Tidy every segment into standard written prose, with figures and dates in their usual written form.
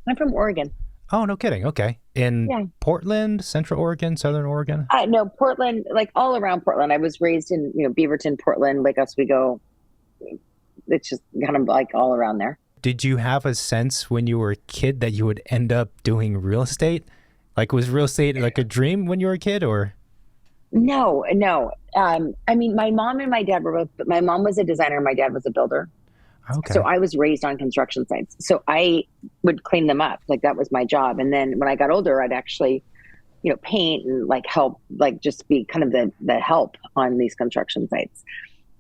I'm from Oregon. Oh, no kidding. Okay. In Yeah. Portland, Central Oregon, Southern Oregon? No, Portland, like all around Portland. I was raised in, Beaverton, Portland, Lake Oswego. It's just kind of like all around there. Did you have a sense when you were a kid that you would end up doing real estate? Like, was real estate like a dream when you were a kid, or? No, no. I mean, my mom and my dad were both, my mom was a designer, my dad was a builder. So Okay. I was raised on construction sites. So I would clean them up. Like that was my job. And then when I got older, I'd actually, paint and like help, like just be kind of the help on these construction sites.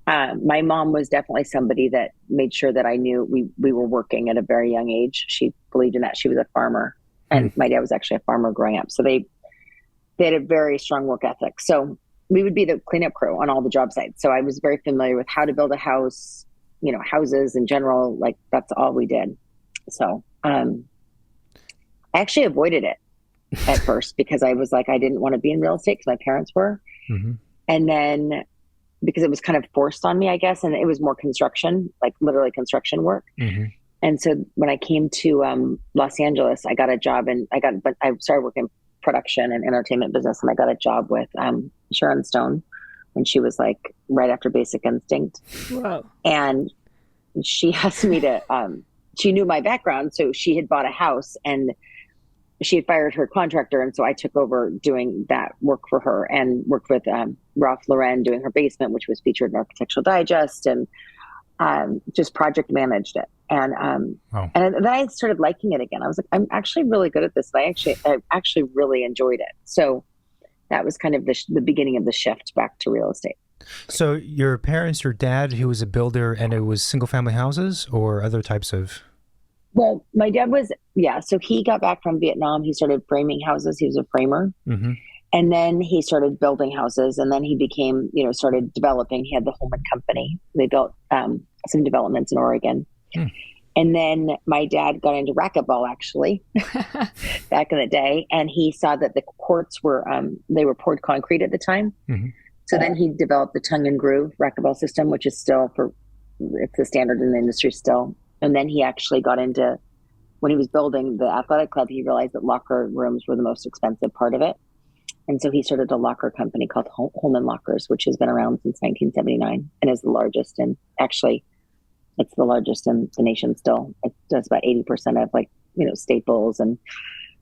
My mom was definitely somebody that made sure that I knew we were working at a very young age. She believed in that. She was a farmer, Hmm. and my dad was actually a farmer growing up. So they had a very strong work ethic. So we would be the cleanup crew on all the job sites. So I was very familiar with how to build a house, houses in general. Like that's all we did. So I actually avoided it at first because I was like, I didn't want to be in real estate because my parents were. Hmm. And then because it was kind of forced on me, I guess, and it was more construction, like literally construction work. Hmm. And so when I came to Los Angeles, I got a job and I started working production and entertainment business, and I got a job with Sharon Stone when she was like right after Basic Instinct, Whoa. and she asked me to. She knew my background, so she had bought a house and she had fired her contractor, and so I took over doing that work for her and worked with Ralph Lauren doing her basement, which was featured in Architectural Digest, and just project managed it. Oh. And then I started liking it again. I was like, I'm actually really good at this. I actually really enjoyed it. So that was kind of the beginning of the shift back to real estate. So your parents, your dad, he was a builder, and it was single family houses or other types of. Well, my dad was, yeah. So he got back from Vietnam. He started framing houses. He was a framer. Hmm. And then he started building houses, and then he became, started developing. He had the Holman Company. They built some developments in Oregon. Hmm. And then my dad got into racquetball actually back in the day, and he saw that the courts were they were poured concrete at the time. Hmm. So then he developed the tongue and groove racquetball system, which is still it's the standard in the industry still. And then he actually got into, when he was building the athletic club, he realized that locker rooms were the most expensive part of it. And so he started a locker company called Holman Lockers, which has been around since 1979 and is the largest. And actually, it's the largest in the nation still. It does about 80% of Staples and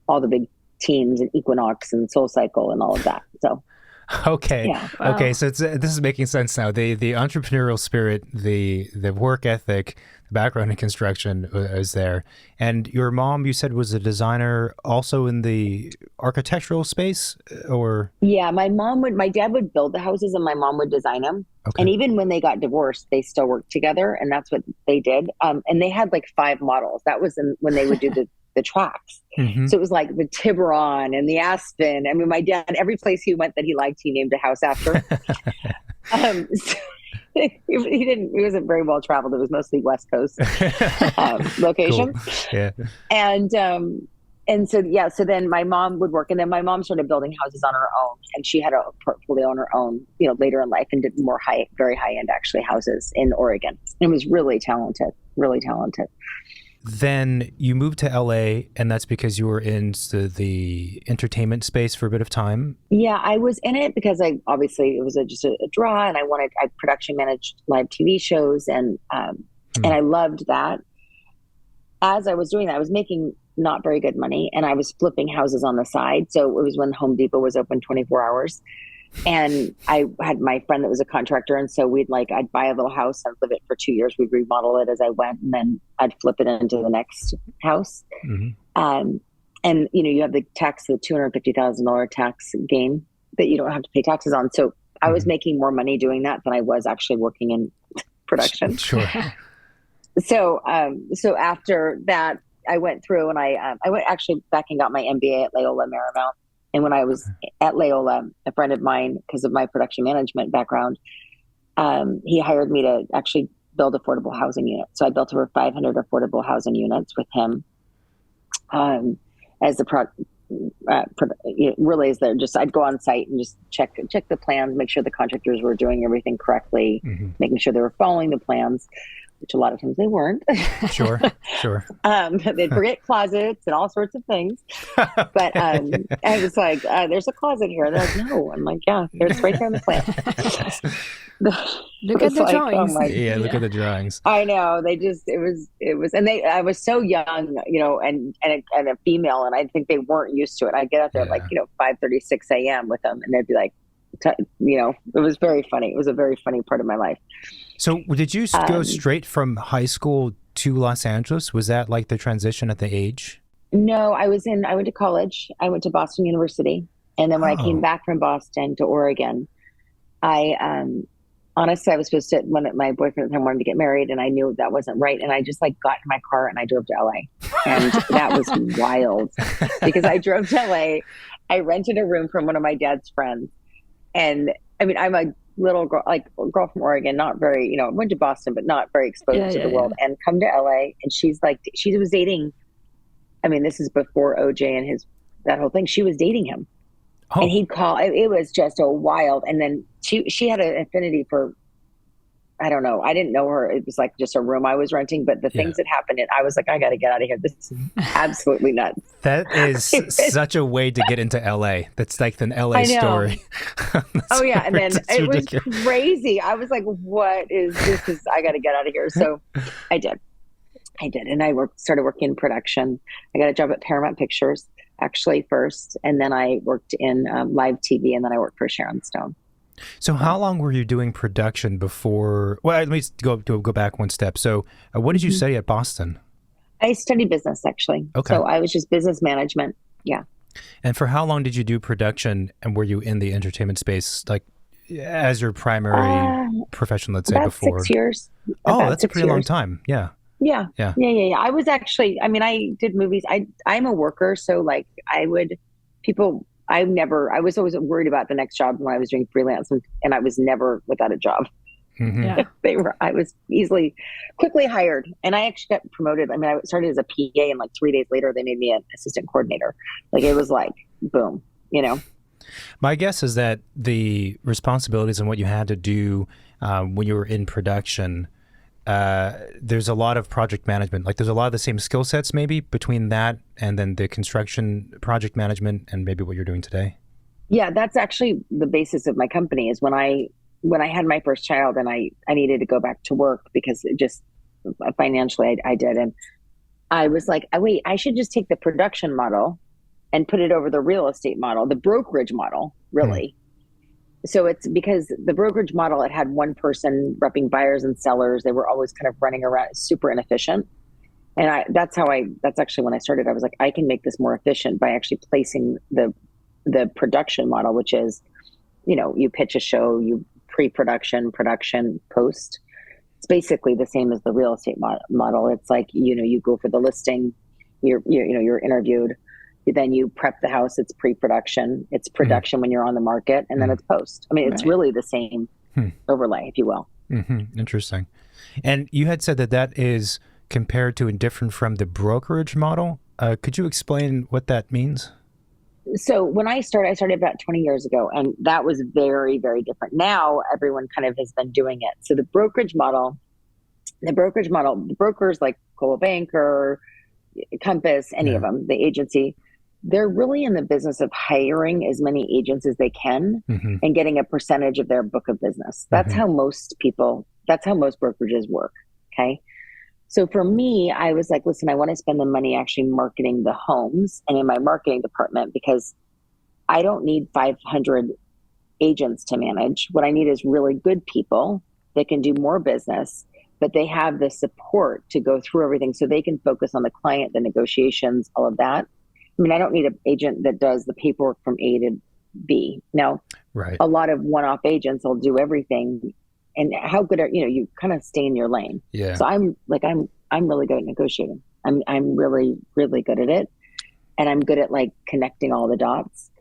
all the big teams and Equinox and Soul Cycle and all of that. So Okay. yeah. Wow. Okay. So this is making sense now. The entrepreneurial spirit, the work ethic, the background in construction is there. And your mom, you said, was a designer also in the architectural space, or? Yeah, my dad would build the houses and my mom would design them. Okay. And even when they got divorced, they still worked together, and that's what they did. And they had like 5 models. That was when they would do the tracks. Hmm. So it was like the Tiburon and the Aspen. I mean, my dad, every place he went that he liked, he named a house after. So he wasn't very well traveled. It was mostly West Coast locations. Cool. Yeah. And so, yeah, so then my mom would work, and then my mom started building houses on her own, and she had a portfolio on her own, later in life, and did more very high end actually houses in Oregon. And was really talented, really talented. Then you moved to LA, and that's because you were in the entertainment space for a bit of time. Yeah, I was in it because it was just a draw, and I production managed live TV shows, and I loved that. As I was doing that, I was making not very good money, and I was flipping houses on the side. So it was when Home Depot was open 24 hours. And I had my friend that was a contractor. And so I'd buy a little house and live it for 2 years. We'd remodel it as I went, and then I'd flip it into the next house. Mm-hmm. And you have the $250,000 tax gain that you don't have to pay taxes on. So I was making more money doing that than I was actually working in production. Sure. So after that, I went through and I went actually back and got my MBA at Loyola Marymount. And when I was at Loyola, a friend of mine, because of my production management background, he hired me to actually build affordable housing units. So I built over 500 affordable housing units with him as the really is there. Just I'd go on site and just check the plans, make sure the contractors were doing everything correctly, making sure they were following the plans. which a lot of times they weren't. Sure, sure. They'd forget closets and all sorts of things. But I was like, there's a closet here. They're like, no. I'm like, yeah, there's right there in the plan. Look at the drawings. Yeah, look at the drawings. I know. It was, and I was so young, and a female, and I think they weren't used to it. I'd get out there at 5:30, 6 a.m. with them, and they'd be like, it was very funny. It was a very funny part of my life. So did you go straight from high school to Los Angeles? Was that like the transition at the age? No, I went to college. I went to Boston University. And then when I came back from Boston to Oregon, honestly, I was supposed to, when my boyfriend at the time wanted to get married, and I knew that wasn't right. And I just got in my car and I drove to LA. And that was wild because I drove to LA. I rented a room from one of my dad's friends. And I mean, I'm a little girl, girl from Oregon, not very, went to Boston, but not very exposed to the world, and come to LA. And she was dating, I mean, this is before OJ and that whole thing. She was dating him. Oh. And he'd call, it was just a wild. And then she had an affinity for, I don't know. I didn't know her. It was like just a room I was renting, but the things that happened, I was like, I got to get out of here. This is absolutely nuts. That is such a way to get into LA. That's like an LA story. Oh yeah. And then it was crazy. I was like, what is this? I got to get out of here. So I did. And I started working in production. I got a job at Paramount Pictures actually first. And then I worked in live TV, and then I worked for Sharon Stone. So how long were you doing production before? Well, let me go back one step. So what did you study at Boston? I studied business, actually. Okay. So I was just business management. Yeah. And for how long did you do production, and were you in the entertainment space, like as your primary profession, let's say, about before? 6 years. Oh, that's a pretty long time. Yeah. Yeah. I was actually, I mean, I did movies. I'm a worker. So I was always worried about the next job when I was doing freelance, and I was never without a job. Mm-hmm. Yeah. I was quickly hired, and I actually got promoted. I mean, I started as a PA, and 3 days later they made me an assistant coordinator. It was boom, My guess is that the responsibilities and what you had to do when you were in production, there's a lot of project management. There's a lot of the same skill sets maybe between that and then the construction project management and maybe what you're doing today. Yeah, that's actually the basis of my company. Is when I had my first child and I needed to go back to work because it just financially I did. And I was like, wait, I should just take the production model and put it over the real estate model, the brokerage model, really. So it's because the brokerage model, it had one person repping buyers and sellers. They were always kind of running around, super inefficient. And that's actually when I started. I was like, I can make this more efficient by actually placing the production model, which is, you pitch a show, you pre-production, production, post. It's basically the same as the real estate model. It's like, you go for the listing, you're interviewed. Then you prep the house. It's pre-production. It's production when you're on the market, and then it's post. I mean, it's really the same overlay, if you will. Mm-hmm. Interesting. And you had said that is compared to and different from the brokerage model. Could you explain what that means? So when I started about 20 years ago, and that was very, very different. Now everyone kind of has been doing it. So the brokerage model, the brokers like Coldwell Banker, Compass, any of them, the agency, they're really in the business of hiring as many agents as they can and getting a percentage of their book of business. That's how most brokerages work. Okay. So for me, I was like, listen, I want to spend the money actually marketing the homes and in my marketing department, because I don't need 500 agents to manage. What I need is really good people that can do more business, but they have the support to go through everything so they can focus on the client, the negotiations, all of that. I mean, I don't need an agent that does the paperwork from A to B. Now, a lot of one-off agents will do everything. And how good are, you kind of stay in your lane. Yeah. So I'm really good at negotiating. I'm really, really good at it. And I'm good at connecting all the dots,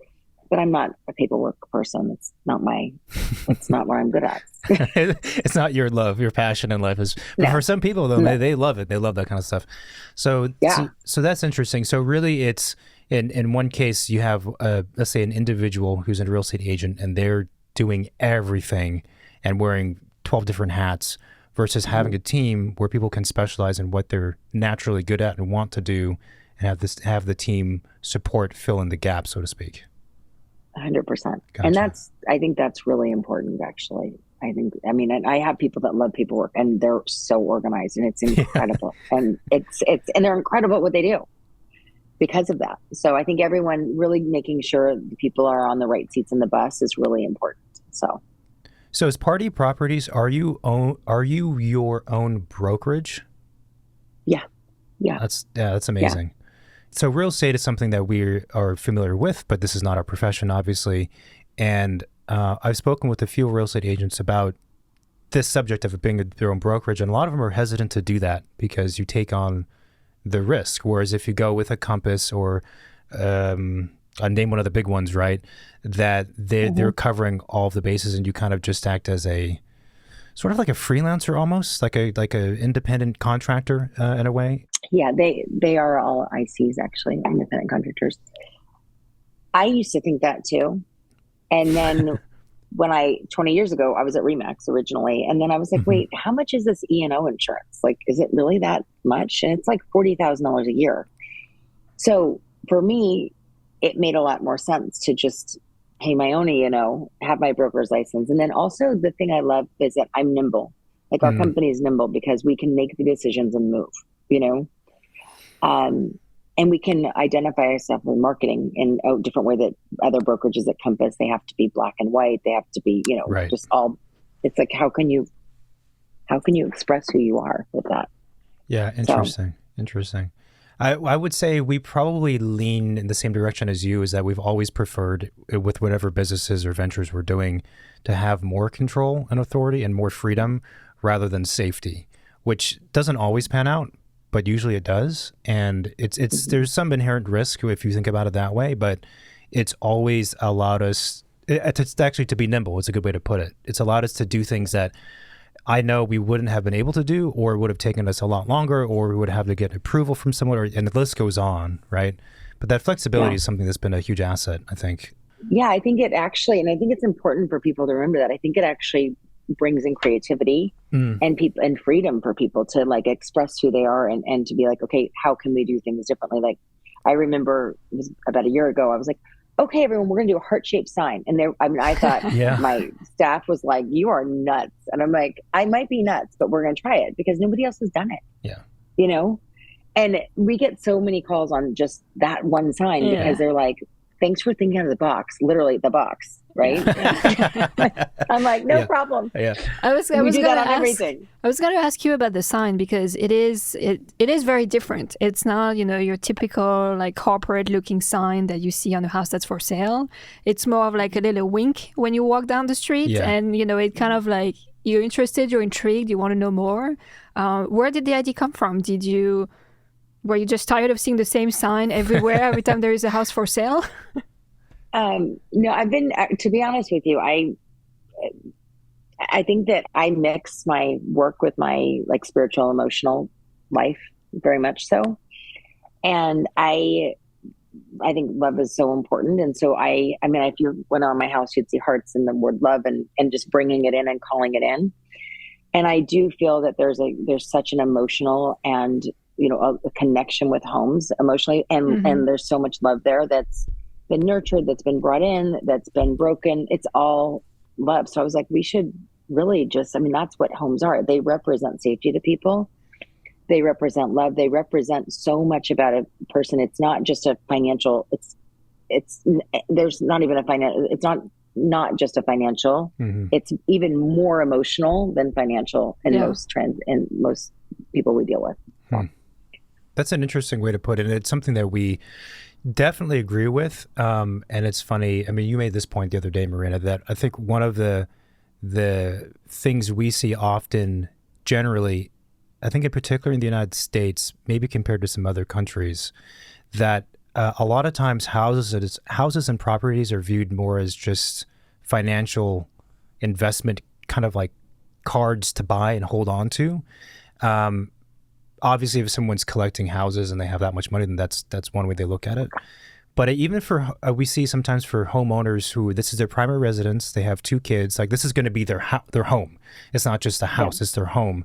but I'm not a paperwork person. It's not what I'm good at. It's not your passion in life is, but for some people though, they love it. They love that kind of stuff. So that's interesting. So really it's in one case you have, let's say an individual who's a real estate agent and they're doing everything and wearing 12 different hats, versus having a team where people can specialize in what they're naturally good at and want to do, and have the team support fill in the gap, so to speak. 100%. Gotcha. And I think that's really important, actually. And I have people that love paperwork, and they're so organized, and it's incredible. And and they're incredible at what they do because of that. So I think everyone really making sure the people are on the right seats in the bus is really important. So as Pardee Properties, are you your own brokerage? Yeah. That's amazing. Yeah. So real estate is something that we are familiar with, but this is not our profession, obviously. And I've spoken with a few real estate agents about this subject of it being their own brokerage, and a lot of them are hesitant to do that because you take on the risk. Whereas if you go with a Compass or I name one of the big ones, right, that they're covering all of the bases, and you kind of just act as a sort of like a freelancer, almost like a independent contractor in a way. Yeah, they are all ICs, actually, independent contractors. I used to think that too. And then 20 years ago, I was at Remax originally. And then I was like, wait, how much is this E&O insurance? Like, is it really that much? And it's like $40,000 a year. So for me, it made a lot more sense to just pay my own E&O, have my broker's license. And then also the thing I love is that I'm nimble. Like our company is nimble because we can make the decisions and move, and we can identify ourselves in marketing in a different way that other brokerages at Compass, they have to be black and white. They have to be, right. Just all, it's like, how can you express who you are with that? Yeah. Interesting. I would say we probably lean in the same direction as you, is that we've always preferred, with whatever businesses or ventures we're doing, to have more control and authority and more freedom rather than safety, which doesn't always pan out, but usually it does. And there's some inherent risk if you think about it that way, but it's always allowed us, it's actually to be nimble. It's a good way to put it. It's allowed us to do things that I know we wouldn't have been able to do, or it would have taken us a lot longer, or we would have to get approval from someone, and the list goes on, right? But that flexibility is something that's been a huge asset, I think. Yeah, I think and I think it's important for people to remember that. I think it actually brings in creativity and freedom for people to like express who they are and to be like, okay, how can we do things differently? Like I remember it was about a year ago, I was like, okay, everyone, we're going to do a heart-shaped sign. And I thought my staff was like, you are nuts. And I'm like, I might be nuts, but we're going to try it because nobody else has done it. Yeah. And we get so many calls on just that one sign because they're like, thanks for thinking out of the box, literally the box, right? I'm like, no problem. Yeah. I was going to ask you about the sign because it is very different. It's not, your typical like corporate looking sign that you see on a house that's for sale. It's more of like a little wink when you walk down the street and, it kind of like you're interested, you're intrigued, you want to know more. Where did the idea come from? Were you just tired of seeing the same sign everywhere every time there is a house for sale? No, I've been, to be honest with you, I think that I mix my work with my like spiritual, emotional life very much so. And I think love is so important. And so if you went on my house, you'd see hearts and the word love and just bringing it in and calling it in. And I do feel that there's such an emotional and a connection with homes emotionally. And there's so much love there that's been nurtured, that's been brought in, that's been broken. It's all love. So I was like, we should really that's what homes are. They represent safety to people. They represent love. They represent so much about a person. It's not just a financial, there's not even a financial, it's not just a financial. It's even more emotional than financial in most trends and most people we deal with. So. That's an interesting way to put it. It's something that we definitely agree with. And it's funny. I mean, you made this point the other day, Marina, that I think one of the things we see often generally, I think in particular in the United States, maybe compared to some other countries, that a lot of times houses and properties are viewed more as just financial investment, kind of like cards to buy and hold on to. Obviously, if someone's collecting houses and they have that much money, then that's one way they look at it. But even for, we see sometimes for homeowners who this is their primary residence, they have 2 kids, like this is going to be their home. It's not just a house, it's their home.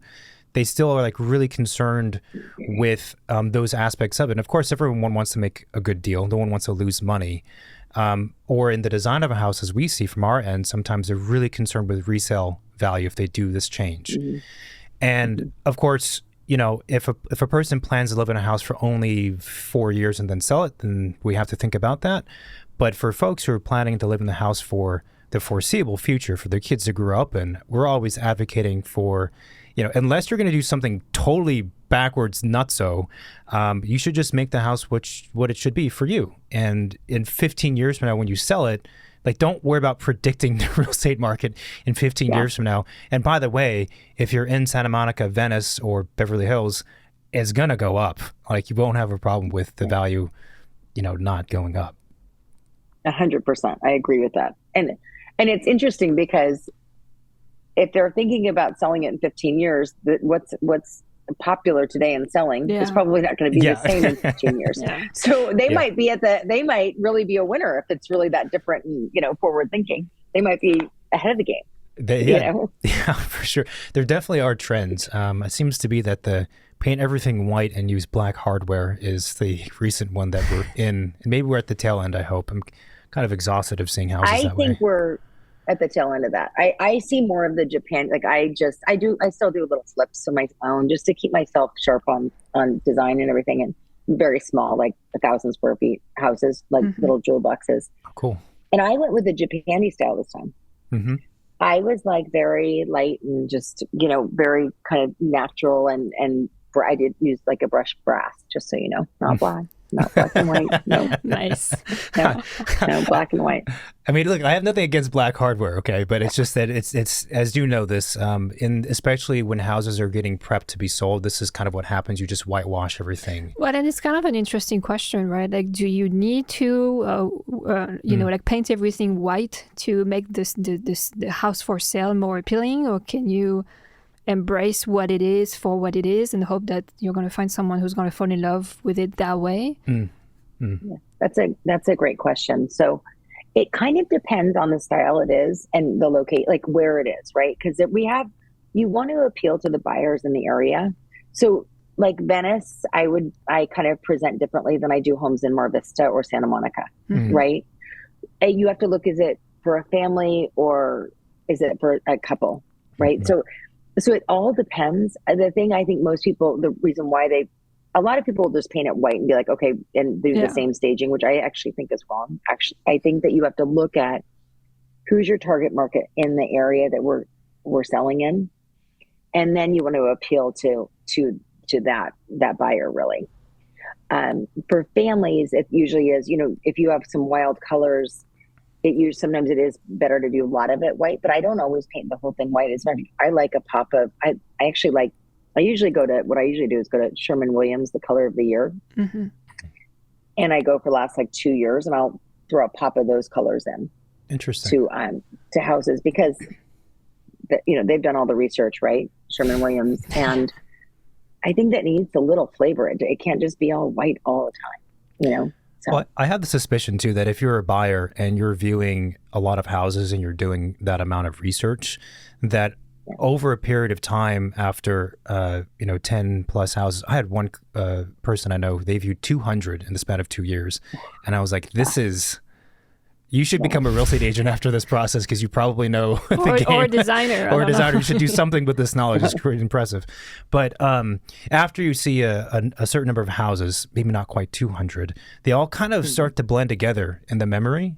They still are like really concerned with those aspects of it. And of course, everyone wants to make a good deal. No one wants to lose money. Or in the design of a house, as we see from our end, sometimes they're really concerned with resale value if they do this change. And of course, you know, if a person plans to live in a house for only 4 years and then sell it, then we have to think about that. But for folks who are planning to live in the house for the foreseeable future, for their kids to grow up in, we're always advocating for, you know, unless you're going to do something totally backwards nutso, you should just make the house what it should be for you. And in 15 years from now, when you sell it, like, don't worry about predicting the real estate market in 15 years from now. And by the way, if you're in Santa Monica, Venice, or Beverly Hills, it's going to go up. Like, you won't have a problem with the value, you know, not going up. 100%. I agree with that. And it's interesting because if they're thinking about selling it in 15 years, what's popular today in selling is probably not going to be the same in 15 years. So they might be they might really be a winner if it's really that different and, you know, forward thinking. They might be ahead of the game. Yeah, for sure. There definitely are trends. It seems to be that the paint everything white and use black hardware is the recent one that we're in. And maybe we're at the tail end, I hope. I'm kind of exhausted of seeing houses that way. I think we're at the tail end of that. I see more of the Japan, like I still do little flips of my own just to keep myself sharp on design and everything, and very small, like 1,000 square feet houses, like little jewel boxes. Cool. And I went with the Japandi style this time. I was like very light and just, you know, very kind of natural, and I did use like a brushed brass, just so you know, not black. Not black and white. No. Nice. No, black and white. I mean, look, I have nothing against black hardware, okay? But it's just that it's as you know this, especially when houses are getting prepped to be sold, this is kind of what happens. You just whitewash everything. Well, and it's kind of an interesting question, right? Like, do you need to, you know, like paint everything white to make the house for sale more appealing, or can you embrace what it is for what it is and hope that you're going to find someone who's going to fall in love with it that way? Yeah, that's a great question. So it kind of depends on the style it is and the locate, like where it is, right? Because you want to appeal to the buyers in the area. So like Venice, I kind of present differently than I do homes in Mar Vista or Santa Monica, right? And you have to look, is it for a family or is it for a couple, right? So it all depends. The thing I think most people, the reason why a lot of people will just paint it white and be like, okay, and do the same staging, which I actually think is wrong. Actually, I think that you have to look at who's your target market in the area that we're selling in. And then you want to appeal to that buyer really. For families, it usually is, you know, if you have some wild colors, sometimes it is better to do a lot of it white, but I don't always paint the whole thing white. I like a pop of, I usually go to Sherwin-Williams, the color of the year. And I go for the last like 2 years and I'll throw a pop of those colors in. Interesting. To houses because you know, they've done all the research, right? Sherwin-Williams. And I think that needs a little flavor. It can't just be all white all the time, you know? So. Well, I have the suspicion too that if you're a buyer and you're viewing a lot of houses and you're doing that amount of research, that over a period of time after, 10 plus houses, I had one person I know, they viewed 200 in the span of 2 years. And I was like, you should become a real estate agent after this process because you probably know the game. Or a designer. Or a designer. You should do something with this knowledge. It's pretty impressive. But after you see a certain number of houses, maybe not quite 200, they all kind of start to blend together in the memory.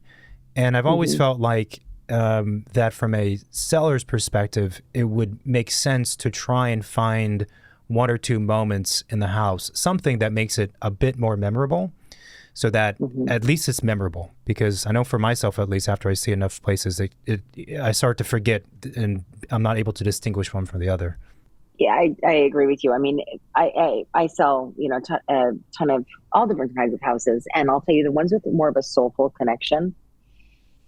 And I've always felt like that from a seller's perspective, it would make sense to try and find one or two moments in the house, something that makes it a bit more memorable. So that at least it's memorable, because I know for myself, at least after I see enough places, I start to forget and I'm not able to distinguish one from the other. Yeah, I agree with you. I mean, I sell, you know, a ton of all different kinds of houses. And I'll tell you, the ones with more of a soulful connection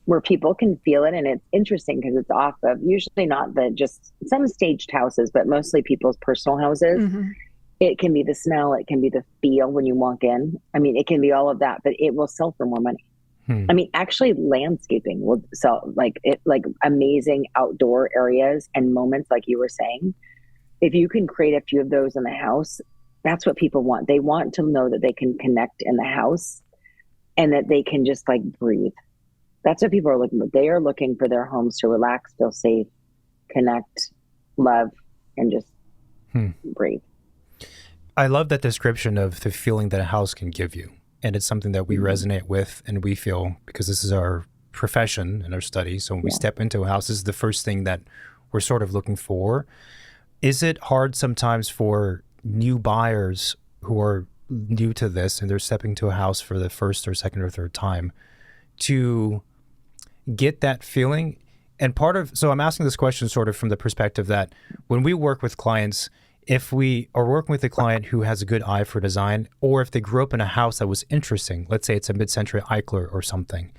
where people can feel it. And it's interesting because it's off of usually not just some staged houses, but mostly people's personal houses. It can be the smell. It can be the feel when you walk in. I mean, it can be all of that, but it will sell for more money. I mean, actually landscaping will sell, like amazing outdoor areas and moments, like you were saying. If you can create a few of those in the house, that's what people want. They want to know that they can connect in the house and that they can just like breathe. That's what people are looking for. They are looking for their homes to relax, feel safe, connect, love, and just breathe. I love that description of the feeling that a house can give you. And it's something that we resonate with, and we feel, because this is our profession and our study. So when we step into a house, this is the first thing that we're sort of looking for. Is it hard sometimes for new buyers who are new to this and they're stepping to a house for the first or second or third time to get that feeling? And so I'm asking this question sort of from the perspective that when we work with clients, if we are working with a client who has a good eye for design, or if they grew up in a house that was interesting, let's say it's a mid-century Eichler or something,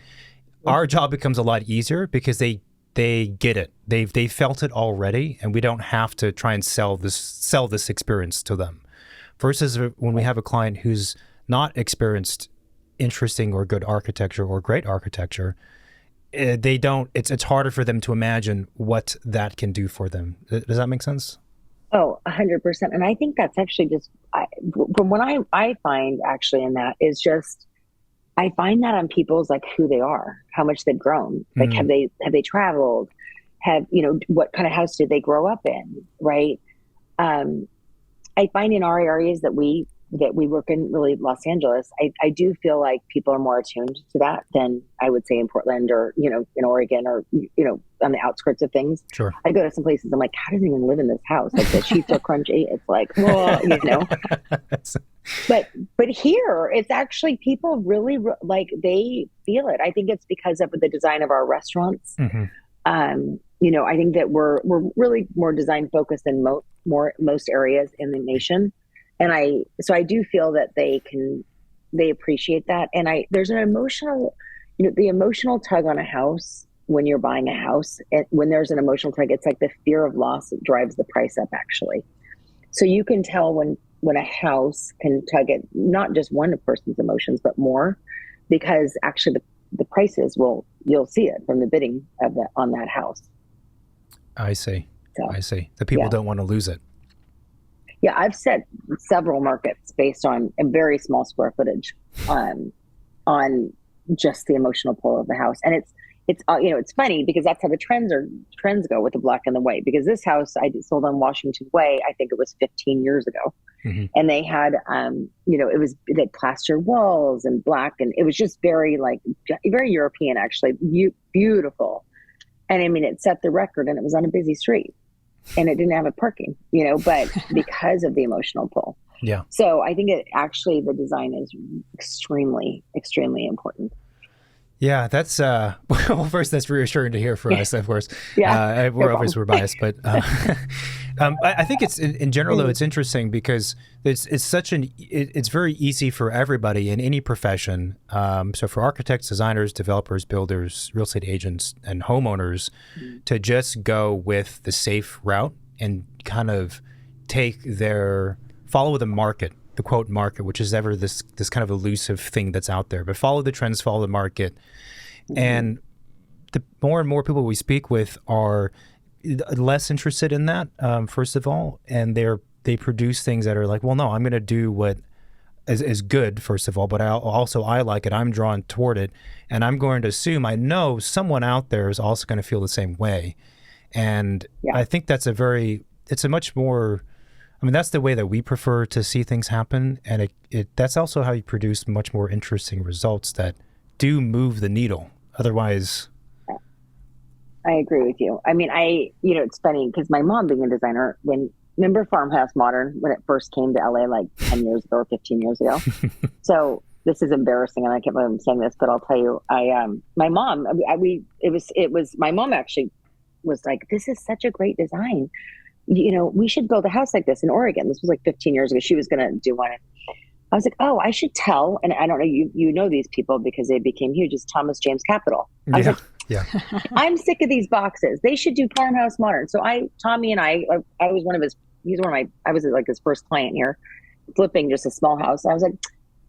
our job becomes a lot easier because they get it. They felt it already, and we don't have to try and sell this experience to them. Versus when we have a client who's not experienced interesting or good architecture or great architecture, it's harder for them to imagine what that can do for them. Does that make sense? Oh, 100%. And I think that's actually just, from what I find actually in that is just, I find that on people's like who they are, how much they've grown. Like, have they traveled? What kind of house did they grow up in? Right. I find in our areas that we work in, really Los Angeles, I do feel like people are more attuned to that than I would say in Portland or, in Oregon or, on the outskirts of things. Sure. I go to some places, I'm like, how does anyone live in this house? Like the sheets are crunchy. It's like, well, But here, it's actually people really like they feel it. I think it's because of the design of our restaurants. I think that we're really more design focused than most areas in the nation. And I do feel that they appreciate that. And there's an emotional, the emotional tug on a house when you're buying a house. And when there's an emotional tug, it's like the fear of loss drives the price up actually. So you can tell when a house can tug at not just one person's emotions, but more, because actually the prices you'll see it from the bidding on that house. I see. The people don't want to lose it. Yeah, I've set several markets based on a very small square footage on just the emotional pull of the house. And it's funny because that's how the trends go with the black and the white, because this house I sold on Washington Way, I think it was 15 years ago. And they had, they had plaster walls and black, and it was just very European, actually, beautiful. And I mean, it set the record, and it was on a busy street, and it didn't have a parking, but because of the emotional pull. Yeah. So I think the design is extremely, extremely important. Yeah, that's well. First, that's reassuring to hear for us, of course. Yeah, we're biased, but I think it's in general though it's interesting because it's very easy for everybody in any profession. So for architects, designers, developers, builders, real estate agents, and homeowners to just go with the safe route and kind of follow the market. The quote market, which is ever this kind of elusive thing that's out there, but follow the trends, follow the market. And the more and more people we speak with are less interested in that, first of all, and they produce things that are like, well, no, I'm going to do what is good, first of all, but I like it, I'm drawn toward it, and I'm going to assume I know someone out there is also going to feel the same way. And I think it's a much more, that's the way that we prefer to see things happen, and that's also how you produce much more interesting results that do move the needle. Otherwise, I agree with you. I mean, it's funny because my mom, being a designer, remember Farmhouse Modern when it first came to LA like 10 years ago or 15 years ago? So this is embarrassing, and I can't believe I'm saying this, but I'll tell you, my mom, my mom actually was like, "This is such a great design. We should build a house like this in Oregon." This was like 15 years ago. She was going to do one. I was like, oh, I should tell. And I don't know, you know these people because they became huge. It's Thomas James Capital. I was like, I'm sick of these boxes. They should do Farmhouse Modern. So Tommy and I was one of his I was like his first client here, flipping just a small house. And I was like,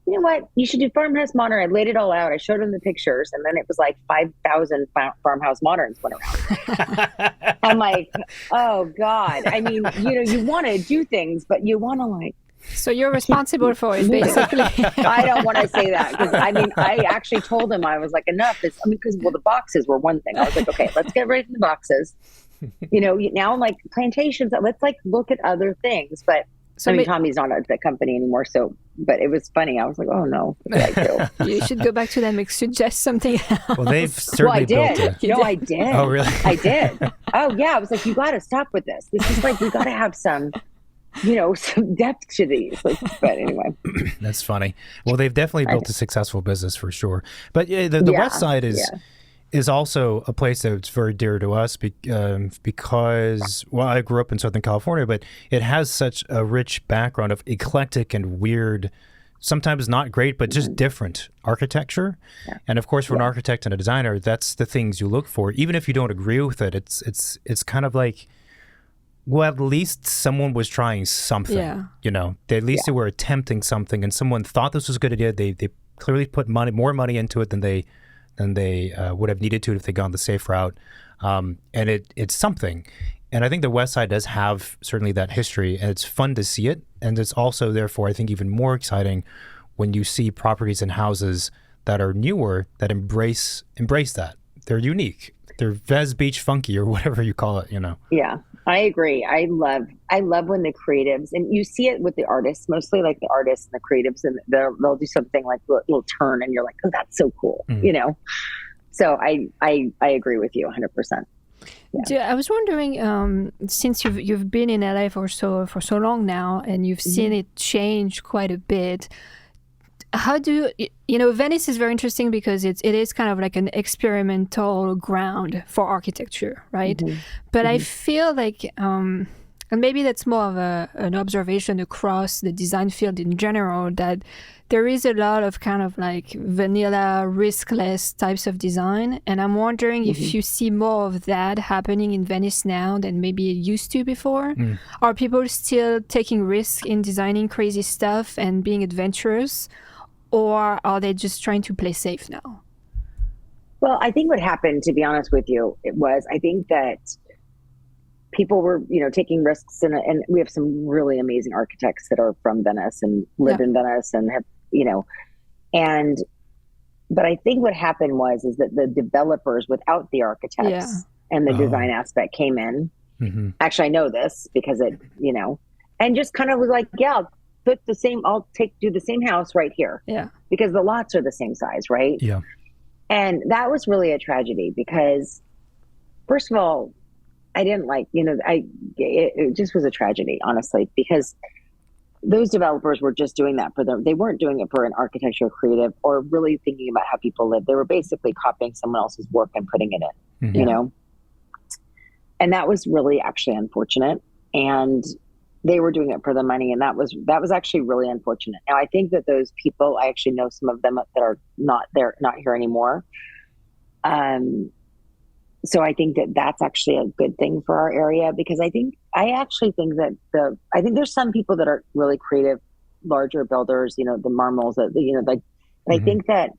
you know what? You should do farmhouse modern. I laid it all out. I showed him the pictures, and then it was like 5,000 farmhouse moderns went around. I'm like, oh God. I mean, you want to do things, but you want to like. So you're responsible for it, basically. I don't want to say that because I actually told him, I was like, enough. Because the boxes were one thing. I was like, okay, let's get rid of the boxes. Now like plantations. Let's like look at other things, but. So Tommy's not at the company anymore, but it was funny. I was like, oh no, what did I do? You should go back to them and suggest something else. Well, they've certainly built it. I did. Oh, really? I did. Oh, yeah. I was like, you got to stop with this. This is like, we got to have some depth to these. But anyway. That's funny. Well, they've definitely built a successful business for sure. But the West Side is also a place that's very dear to us because, well, I grew up in Southern California, but it has such a rich background of eclectic and weird, sometimes not great, but just different architecture. Yeah. And of course, for an architect and a designer, that's the things you look for. Even if you don't agree with it, it's kind of like, well, at least someone was trying something, at least they were attempting something, and someone thought this was a good idea. They clearly put more money into it than they would have needed to if they'd gone the safe route. And it's something. And I think the West Side does have certainly that history, and it's fun to see it. And it's also, therefore, I think even more exciting when you see properties and houses that are newer that embrace that. They're unique. They're Vez Beach funky or whatever you call it, Yeah, I agree. I love when the creatives, and you see it with the artists, mostly like the artists and the creatives, and they'll do something like a little turn, and you're like, oh, that's so cool, So I agree with you 100%. Yeah. I was wondering, since you've been in LA for so long now, and you've seen it change quite a bit. How do Venice is very interesting because it is kind of like an experimental ground for architecture, right? But I feel like, and maybe that's more of an observation across the design field in general, that there is a lot of kind of like vanilla, riskless types of design. And I'm wondering if you see more of that happening in Venice now than maybe it used to before. Are people still taking risks in designing crazy stuff and being adventurous? Or are they just trying to play safe now? Well, I think what happened, to be honest with you, I think that people were, taking risks, and we have some really amazing architects that are from Venice and live in Venice and have, but I think what happened is that the developers without the architects and the design aspect came in. Actually, I know this because and just kind of was like, I'll do the same house right here. Yeah. Because the lots are the same size, right? Yeah. And that was really a tragedy because, first of all, I didn't like, it just was a tragedy, honestly, because those developers were just doing that for them. They weren't doing it for an architectural creative or really thinking about how people live. They were basically copying someone else's work and putting it in, And that was really actually unfortunate. And they were doing it for the money, and that was actually really unfortunate. Now, I think that those people, I actually know some of them that are not here anymore. So I think that that's actually a good thing for our area, because I actually think that I think there's some people that are really creative, larger builders, the Marmals, but I think that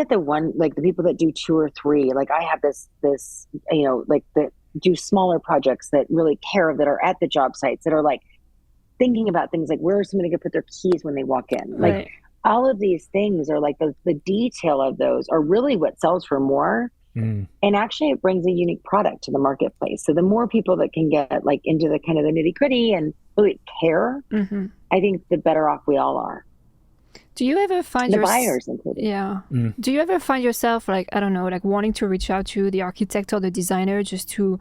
the one, like the people that do 2 or 3, like I have this, that do smaller projects that really care, that are at the job sites, that are like thinking about things like where is somebody going to put their keys when they walk in. Right. Like all of these things are like the detail of those are really what sells for more. And actually it brings a unique product to the marketplace. So the more people that can get like into the kind of the nitty gritty and really care, I think the better off we all are. Do you ever find the buyers included? Yeah. Do you ever find yourself like, I don't know, like wanting to reach out to the architect or the designer just to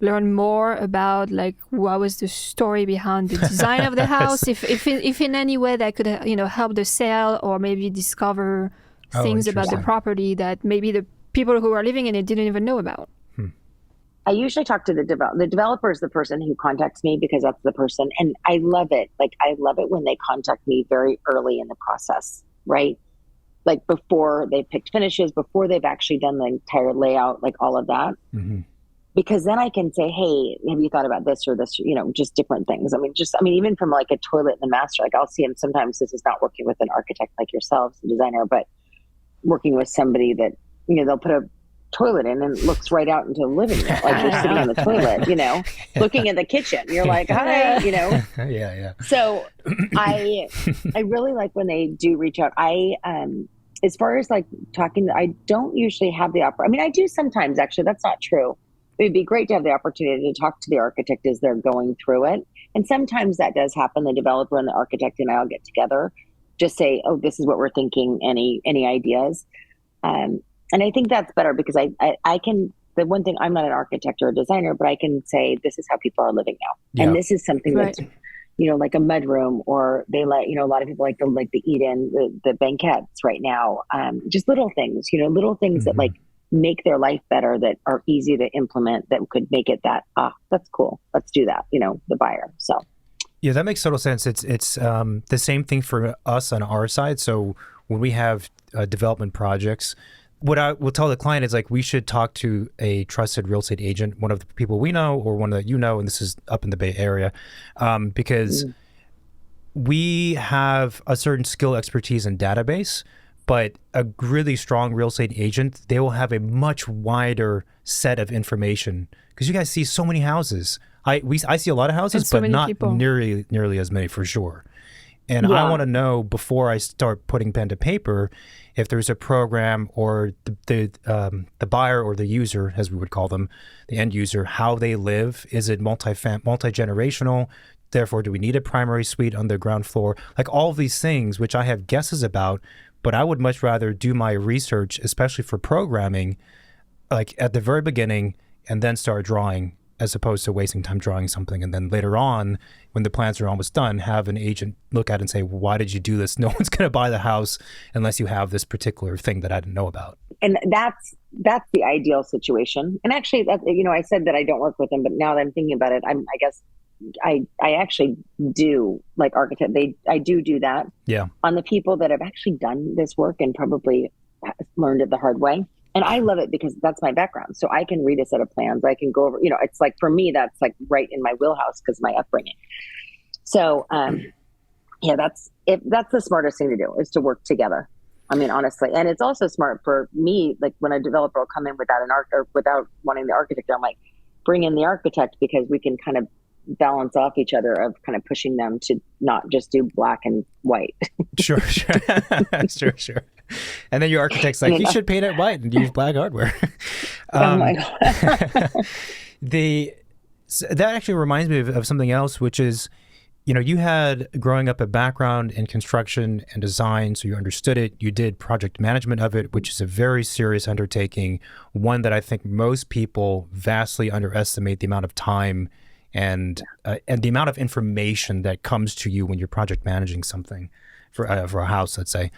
learn more about like what was the story behind the design of the house? If in any way that could help the sale, or maybe discover things about the property that maybe the people who are living in it didn't even know about. I usually talk to the developer is the person who contacts me, because that's the person. And I love it. Like, I love it when they contact me very early in the process, right? Like before they've picked finishes, before they've actually done the entire layout, like all of that. because then I can say, hey, have you thought about this or this, just different things. Even from like a toilet in the master, like I'll see them sometimes. This is not working with an architect like yourselves, a designer, but working with somebody that, they'll put a toilet in and it looks right out into the living room. Like you're sitting on the toilet, looking at the kitchen. You're like, hi, Yeah. So I really like when they do reach out. As far as like talking, I don't usually have the I do sometimes, actually. That's not true. It would be great to have the opportunity to talk to the architect as they're going through it. And sometimes that does happen. The developer and the architect and I'll get together, just say, oh, this is what we're thinking. Any ideas? And I think that's better because I can, the one thing, I'm not an architect or a designer, but I can say, this is how people are living now. Yeah. And this is something that's, like a mudroom, or they let, a lot of people like the eat-in, the banquettes right now. Just little things, that like make their life better, that are easy to implement, that could make it that, that's cool. Let's do that, the buyer. So. Yeah, that makes total sense. It's the same thing for us on our side. So when we have development projects, what I will tell the client is like, we should talk to a trusted real estate agent, one of the people we know or one that and this is up in the Bay Area, because we have a certain skill, expertise, and database, but a really strong real estate agent, they will have a much wider set of information because you guys see so many houses. I see a lot of houses, but not nearly as many for sure. And I want to know before I start putting pen to paper if there's a program or the buyer or the user, as we would call them, the end user, how they live. Is it multi-generational? Therefore, do we need a primary suite on the ground floor? Like all of these things, which I have guesses about, but I would much rather do my research, especially for programming, like at the very beginning and then start drawing, as opposed to wasting time drawing something. And then later on, when the plans are almost done, have an agent look at it and say, well, why did you do this? No one's going to buy the house unless you have this particular thing that I didn't know about. And that's the ideal situation. And actually, that, I said that I don't work with them, but now that I'm thinking about it, I guess I actually do like architect. I do that. Yeah. On the people that have actually done this work and probably learned it the hard way. And I love it because that's my background. So I can read a set of plans. I can go over, it's like, for me, that's like right in my wheelhouse because of my upbringing. So, that's the smartest thing to do, is to work together. Honestly. And it's also smart for me, like when a developer will come in without wanting the architect, I'm like, bring in the architect, because we can kind of balance off each other, of kind of pushing them to not just do black and white. Sure. Sure. And then your architect's like, you should paint it white and use black hardware. Oh my God. That actually reminds me of something else, which is, you had growing up a background in construction and design, so you understood it. You did project management of it, which is a very serious undertaking, one that I think most people vastly underestimate the amount of time and the amount of information that comes to you when you're project managing something for a house, let's say.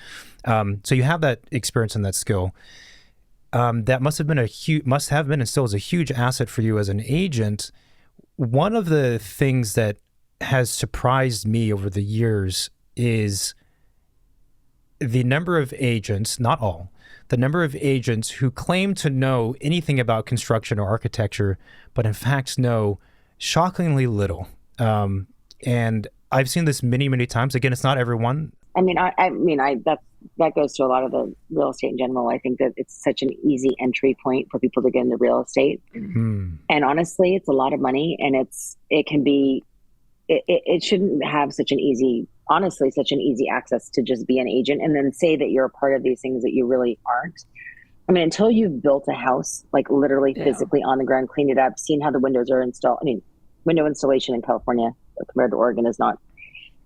So you have that experience and that skill. That must have been and still is a huge asset for you as an agent. One of the things that has surprised me over the years is the number of agents, not all, the number of agents who claim to know anything about construction or architecture, but in fact know shockingly little. And I've seen this many, many times. Again, it's not everyone. That goes to a lot of the real estate in general. I think that it's such an easy entry point for people to get into real estate. Mm-hmm. And honestly, it's a lot of money, and it shouldn't have such an easy access to just be an agent and then say that you're a part of these things that you really aren't. Until you've built a house, like literally physically on the ground, cleaned it up, seen how the windows are installed. Window installation in California compared to Oregon is not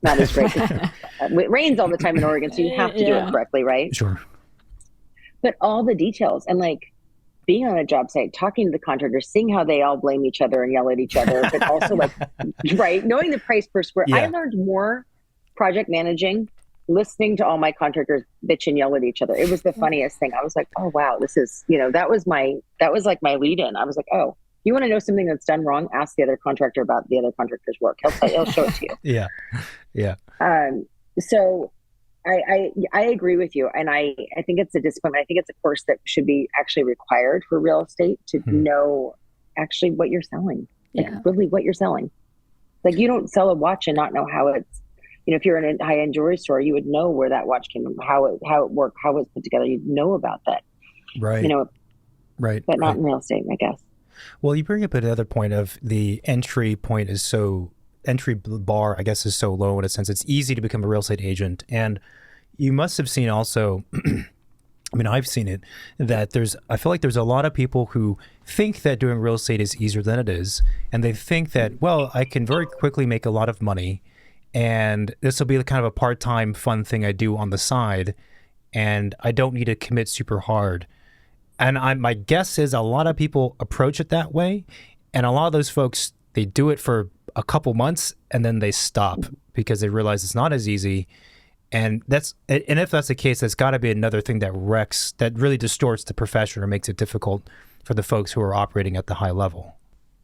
as great. It rains all the time in Oregon, so you have to do it correctly, right? Sure. But all the details, and like being on a job site, talking to the contractors, seeing how they all blame each other and yell at each other, but also like, right, knowing the price per square. Yeah. I learned more project managing, listening to all my contractors bitch and yell at each other. It was the funniest thing. I was like, oh wow, this is, that was like my lead in. I was like, oh, you want to know something that's done wrong? Ask the other contractor about the other contractor's work. He'll show it to you. Yeah. So I agree with you. And I think it's a discipline. I think it's a course that should be actually required for real estate to know actually what you're selling. Like Yeah. really what you're selling. Like you don't sell a watch and not know how it's, if you're in a high-end jewelry store, you would know where that watch came from, how it worked, how it was put together. You'd know about that, Right. Right. But not in real estate, I guess. Well, you bring up another point of the entry bar, I guess, is so low in a sense. It's easy to become a real estate agent. And you must have seen also, I mean, I've seen it, that I feel like there's a lot of people who think that doing real estate is easier than it is. And they think that, well, I can very quickly make a lot of money and this will be kind of a part-time fun thing I do on the side. And I don't need to commit super hard. And my guess is a lot of people approach it that way. And a lot of those folks, they do it for a couple months and then they stop because they realize it's not as easy. And if that's the case, that's got to be another thing that really distorts the profession or makes it difficult for the folks who are operating at the high level.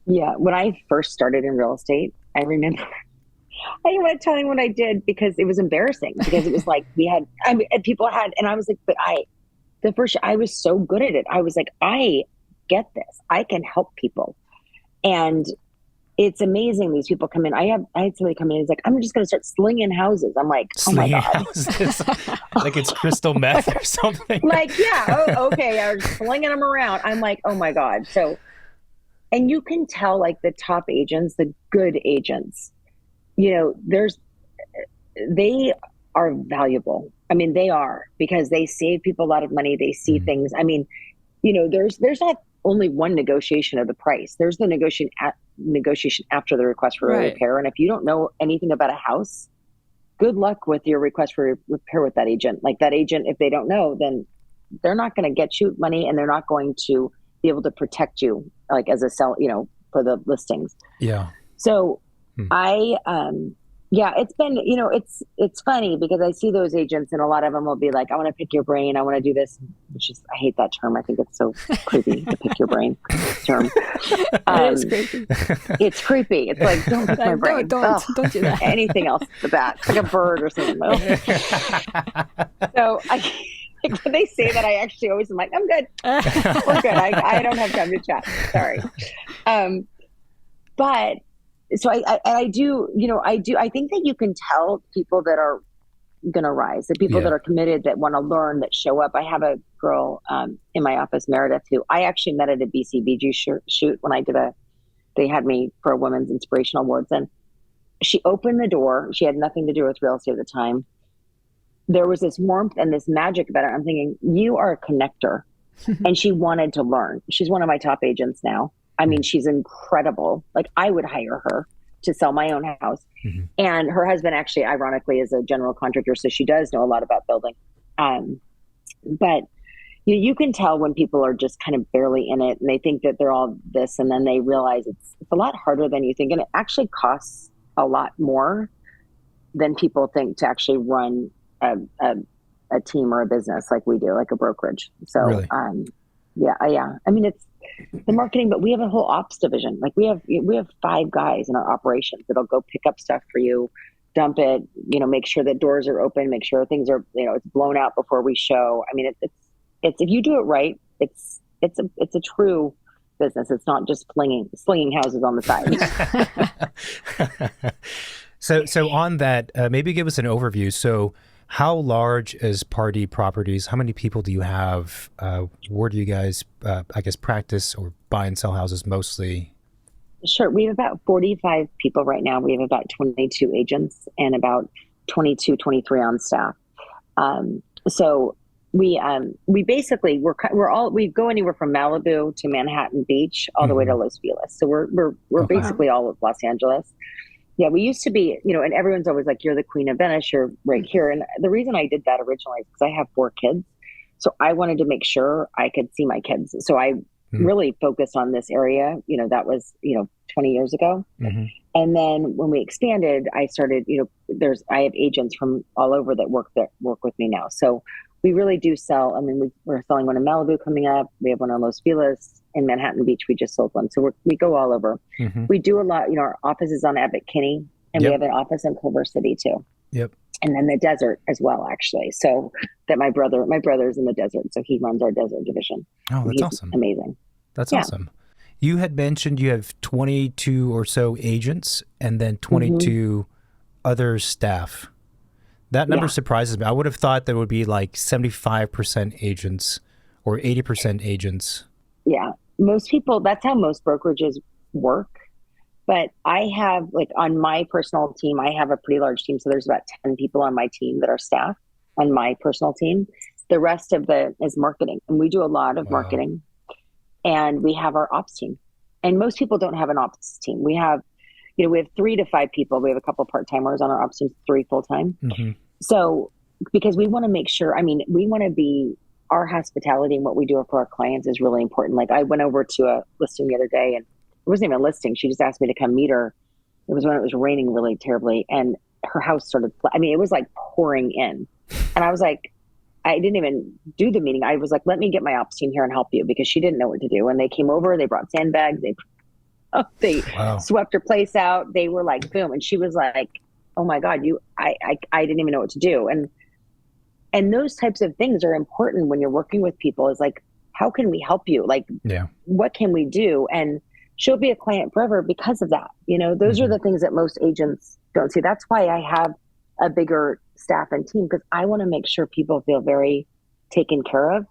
Yeah. When I first started in real estate, I remember, I didn't want to tell anyone what I did because it was embarrassing because it was like and I was like, but I was so good at it. I was like, I get this. I can help people. And it's amazing. These people come in. I had somebody come in. He's like, I'm just going to start slinging houses. I'm like, oh my God. Houses. Like it's crystal meth or something. Like, yeah. Oh, okay. I was slinging them around. I'm like, oh my God. So, and you can tell like the top agents, the good agents, they are valuable. I mean, they are, because they save people a lot of money. They see things. I mean, there's not only one negotiation of the price. There's the negotiation after the request for a repair. And if you don't know anything about a house, good luck with your request for repair with that agent. Like that agent, if they don't know, then they're not going to get you money and they're not going to be able to protect you like as a sell, for the listings. Yeah. So it's been, it's funny because I see those agents and a lot of them will be like, I want to pick your brain. I want to do this, which is, I hate that term. I think it's so creepy, the pick your brain term. It is creepy. It's creepy. It's like, don't pick my brain. Don't do that. Anything else but that. It's like a bird or something. So when they say that, I actually always am like, I'm good. We're good. I don't have time to chat. Sorry. But so I do, I think that you can tell people that are going to rise, the people that are committed, that want to learn, that show up. I have a girl in my office, Meredith, who I actually met at a BCBG shoot when they had me for a Women's Inspirational Awards. And she opened the door. She had nothing to do with real estate at the time. There was this warmth and this magic about her. I'm thinking, you are a connector. And she wanted to learn. She's one of my top agents now. I mean, she's incredible. Like I would hire her to sell my own house. Mm-hmm. And her husband actually, ironically, is a general contractor. So she does know a lot about building. But you can tell when people are just kind of barely in it and they think that they're all this, and then they realize it's a lot harder than you think. And it actually costs a lot more than people think to actually run a team or a business like we do, like a brokerage. So, really? Yeah. I mean, it's the marketing, but we have a whole ops division. Like we have 5 guys in our operations that'll go pick up stuff for you, dump it, make sure that doors are open, make sure things are, it's blown out before we show. I mean, it's if you do it right, it's a true business. It's not just slinging houses on the side. So on that, maybe give us an overview. So how large is Pardee Properties? How many people do you have? Where do you guys, practice or buy and sell houses mostly? Sure. We have about 45 people right now. We have about 22 agents and about 23 on staff. So we basically, we go anywhere from Malibu to Manhattan Beach, all the way to Los Feliz. So we're basically all of Los Angeles. Yeah, we used to be, and everyone's always like, you're the queen of Venice, you're right here. And the reason I did that originally is because I have 4 kids. So I wanted to make sure I could see my kids. So I really focused on this area, that was, 20 years ago. Mm-hmm. And then when we expanded, I started, I have agents from all over that work with me now. So we really do sell. I mean, we're selling one in Malibu coming up. We have one in Los Feliz. In Manhattan Beach, we just sold one. So we go all over. Mm-hmm. We do a lot, our office is on Abbot Kinney, and we have an office in Culver City too. Yep. And then the desert as well, actually. So that my brother's in the desert. So he runs our desert division. Oh, that's awesome. Amazing. That's awesome. You had mentioned you have 22 or so agents and then 22 other staff. That number surprises me. I would have thought that would be like 75% agents or 80% agents. Yeah. Most people, that's how most brokerages work. But I have, like, on my personal team, I have a pretty large team. So there's about 10 people on my team that are staff on my personal team. The rest of is marketing. And we do a lot of marketing. And we have our ops team. And most people don't have an ops team. We have 3 to 5 people. We have a couple part-timers on our ops team, 3 full-time. So because we want to make sure, we want to be, our hospitality and what we do for our clients is really important. Like, I went over to a listing the other day, and it wasn't even a listing. She just asked me to come meet her. It was when it was raining really terribly, and her house started, it was like pouring in. And I was like, I didn't even do the meeting. I was like, let me get my ops team here and help you, because she didn't know what to do. And they came over, they brought sandbags, they swept her place out. They were like, boom. And she was like, oh my God, I didn't even know what to do. And those types of things are important when you're working with people, is like, how can we help you? Like, what can we do? And she'll be a client forever because of that. Those are the things that most agents don't see. That's why I have a bigger staff and team, because I want to make sure people feel very taken care of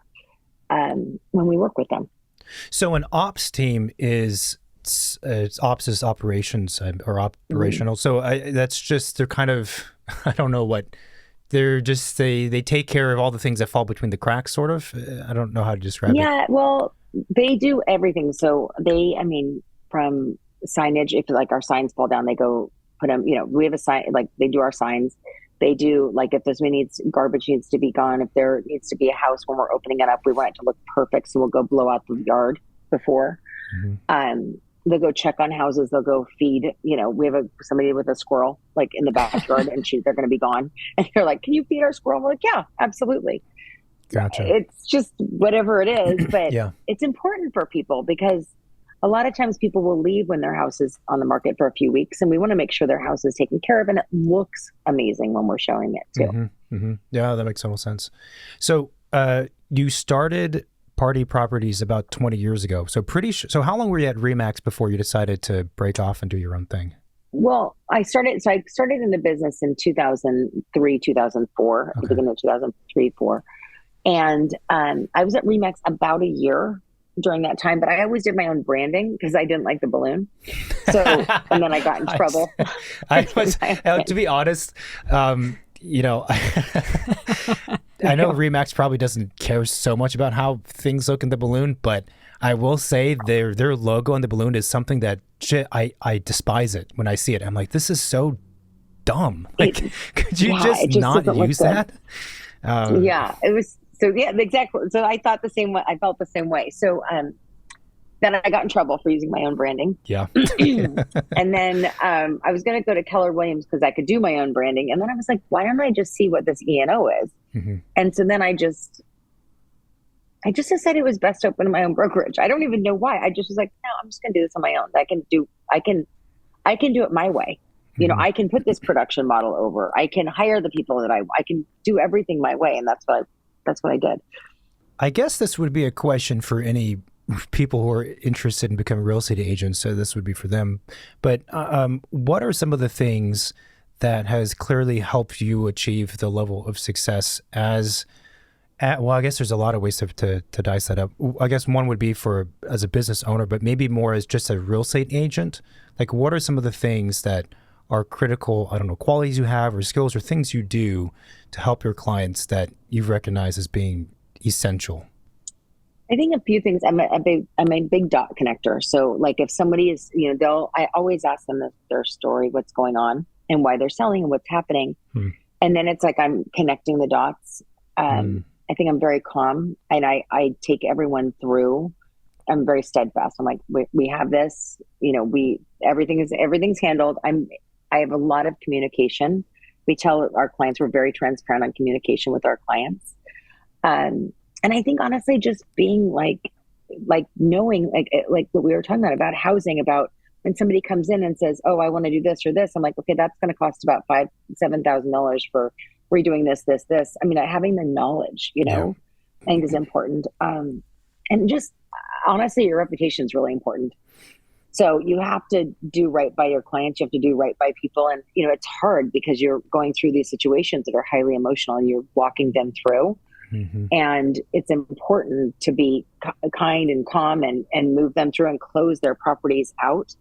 when we work with them. So an ops team is ops is operations or operational. So that's just, they're kind of, I don't know what, they're just, they take care of all the things that fall between the cracks, sort of. I don't know how to describe it. Yeah, well, they do everything. So from signage, if like our signs fall down, they go put them, we have a sign, like they do our signs. They do, like, if there's garbage needs to be gone, if there needs to be a house when we're opening it up, we want it to look perfect. So we'll go blow out the yard before. They'll go check on houses. They'll go feed, we have somebody with a squirrel, like, in the backyard, and they're going to be gone. And they're like, can you feed our squirrel? We're like, yeah, absolutely. Gotcha. It's just whatever it is, but it's important for people, because a lot of times people will leave when their house is on the market for a few weeks, and we want to make sure their house is taken care of, and it looks amazing when we're showing it too. Yeah, that makes total sense. So you started Pardee Properties about 20 years ago. So so how long were you at Remax before you decided to break off and do your own thing? Well, I started in the business in 2003, 2004, at the beginning of 2003, 4. And I was at Remax about a year during that time, but I always did my own branding because I didn't like the balloon. So, and then I got in trouble. To be honest, I know Remax probably doesn't care so much about how things look in the balloon, but I will say their logo on the balloon is something that I despise it when I see it. I'm like, this is so dumb. Like, could you just not use that? It was. So yeah, exactly. So I thought the same way. I felt the same way. So then I got in trouble for using my own branding. Yeah. And then I was going to go to Keller Williams because I could do my own branding. And then I was like, why don't I just see what this E&O is? And so then I just decided it was best to open my own brokerage. I don't even know why. I just was like, no, I'm just going to do this on my own. I can do it my way. I can put this production model over. I can hire the people that I can do everything my way. And that's what I did. I guess this would be a question for any people who are interested in becoming real estate agents. So this would be for them. But what are some of the things that has clearly helped you achieve the level of success well, I guess there's a lot of ways to dice that up. I guess one would be as a business owner, but maybe more as just a real estate agent. Like, what are some of the things that are critical, I don't know, qualities you have or skills or things you do to help your clients that you recognize as being essential? I think a few things. I'm a big dot connector. So like if somebody is, I always ask them their story, what's going on and why they're selling and what's happening. And then it's like, I'm connecting the dots. I think I'm very calm, and I take everyone through. I'm very steadfast. I'm like, we have this, everything's handled. I have a lot of communication. We tell our clients, we're very transparent on communication with our clients. And I think honestly, just being like knowing, like what we were talking about housing, about when somebody comes in and says, oh, I want to do this or this. I'm like, okay, that's going to cost about $7,000 for redoing this. I mean, having the knowledge, I think is important. And And just honestly, your reputation is really important. So you have to do right by your clients. You have to do right by people. And, it's hard because you're going through these situations that are highly emotional and you're walking them through. Mm-hmm. And it's important to be kind and calm and move them through and close their properties out.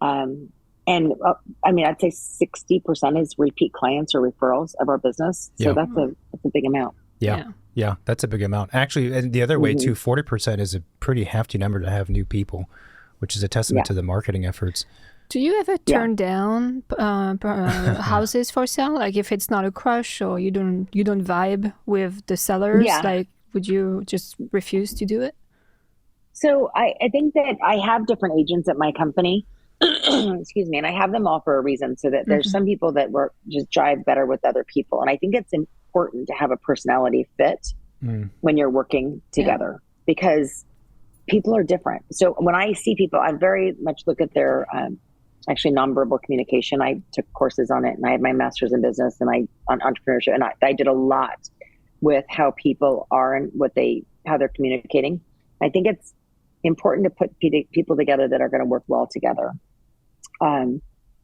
I'd say 60% is repeat clients or referrals of our business. So that's a big amount. Yeah, that's a big amount. Actually, and the other way too, 40% is a pretty hefty number to have new people, which is a testament to the marketing efforts. Do you ever turn down houses for sale? Like if it's not a crush or you don't vibe with the sellers, like would you just refuse to do it? So I think that I have different agents at my company, excuse me, and I have them all for a reason, so that there's some people that just jive better with other people. And I think it's important to have a personality fit when you're working together because people are different. So when I see people, I very much look at their actually nonverbal communication. I took courses on it and I had my master's in business and on entrepreneurship. And I did a lot with how people are and how they're communicating. I think it's important to put people together that are going to work well together.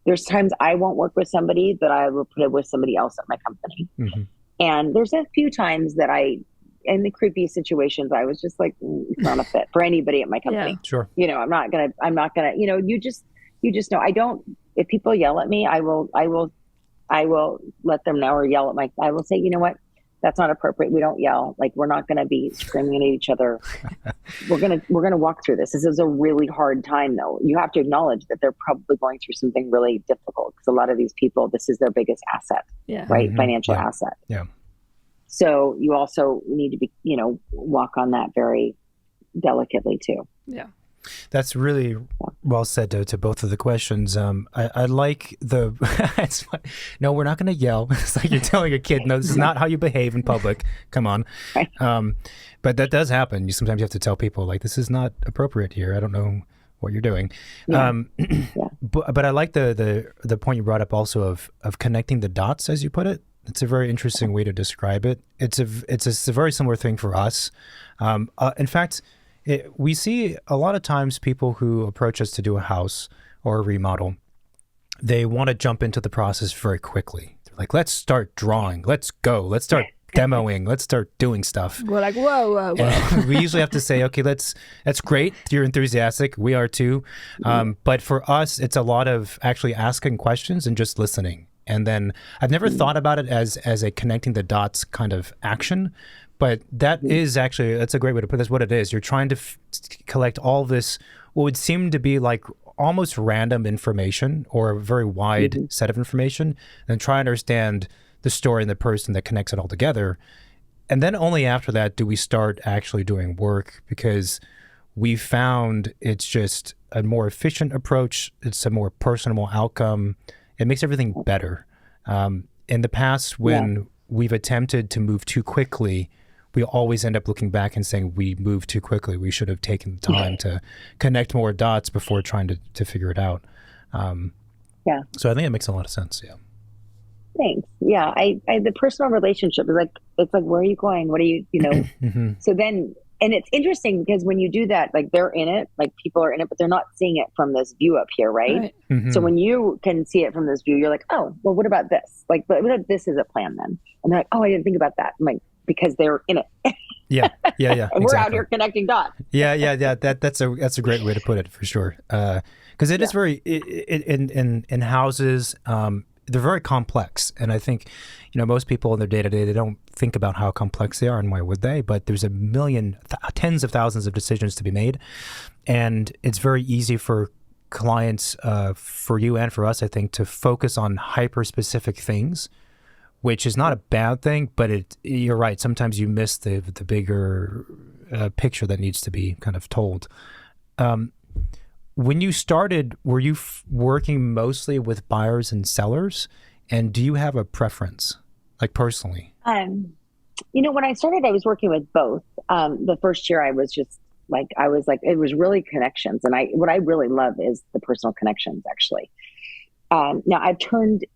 There's times I won't work with somebody that I will put it with somebody else at my company. Mm-hmm. And there's a few times that in the creepy situations, I was just like, it's not a fit for anybody at my company. Yeah, sure. I'm not gonna, you just know, if people yell at me, I will let them know, or I will say, you know what, that's not appropriate. We don't yell. Like, we're not going to be screaming at each other. We're going to walk through this. This is a really hard time though. You have to acknowledge that they're probably going through something really difficult because a lot of these people, this is their biggest asset, right? Mm-hmm. Financial asset. Yeah. So you also need to be, walk on that very delicately too. Yeah. That's really well said to both of the questions. I like no, we're not going to yell. It's like you're telling a kid, no, this is not how you behave in public. Come on. Right. But that does happen. Sometimes you have to tell people like, this is not appropriate here. I don't know what you're doing. Yeah. But I like the point you brought up also of connecting the dots, as you put it. It's a very interesting way to describe it. It's a very similar thing for us. In fact, we see a lot of times people who approach us to do a house or a remodel, they want to jump into the process very quickly. They're like, let's start drawing. Let's go. Let's start demoing. Let's start doing stuff. We're like, whoa. And we usually have to say, okay, that's great. You're enthusiastic. We are too. But for us, it's a lot of actually asking questions and just listening. And then I've never thought about it as a connecting the dots kind of action. But that's a great way to put this, what it is. You're trying to collect all this, what would seem to be like almost random information or a very wide set of information, and try to understand the story and the person that connects it all together. And then only after that do we start actually doing work, because we found it's just a more efficient approach. It's a more personable outcome. It makes everything better. In the past, when we've attempted to move too quickly, we always end up looking back and saying we moved too quickly. We should have taken the time to connect more dots before trying to figure it out. So I think it makes a lot of sense. Yeah. Thanks. Yeah. The personal relationship is it's like, where are you going? What are you, mm-hmm. So then, and it's interesting because when you do that, like they're in it, like people are in it, but they're not seeing it from this view up here. Right. Mm-hmm. So when you can see it from this view, you're like, oh, well, what about this? Like, but what if this is a plan then? And they're like, oh, I didn't think about that. I'm like, because they're in it. Yeah. And we're out here connecting dots. Yeah. That's a great way to put it, for sure. Because it is very in houses. They're very complex, and I think most people in their day to day, they don't think about how complex they are, and why would they? But there's a million, tens of thousands of decisions to be made, and it's very easy for clients, for you and for us, I think, to focus on hyper specific things, which is not a bad thing, but you're right. Sometimes you miss the bigger picture that needs to be kind of told. When you started, were you working mostly with buyers and sellers? And do you have a preference, like personally? When I started, I was working with both. The first year I was just it was really connections. And what I really love is the personal connections, actually. Now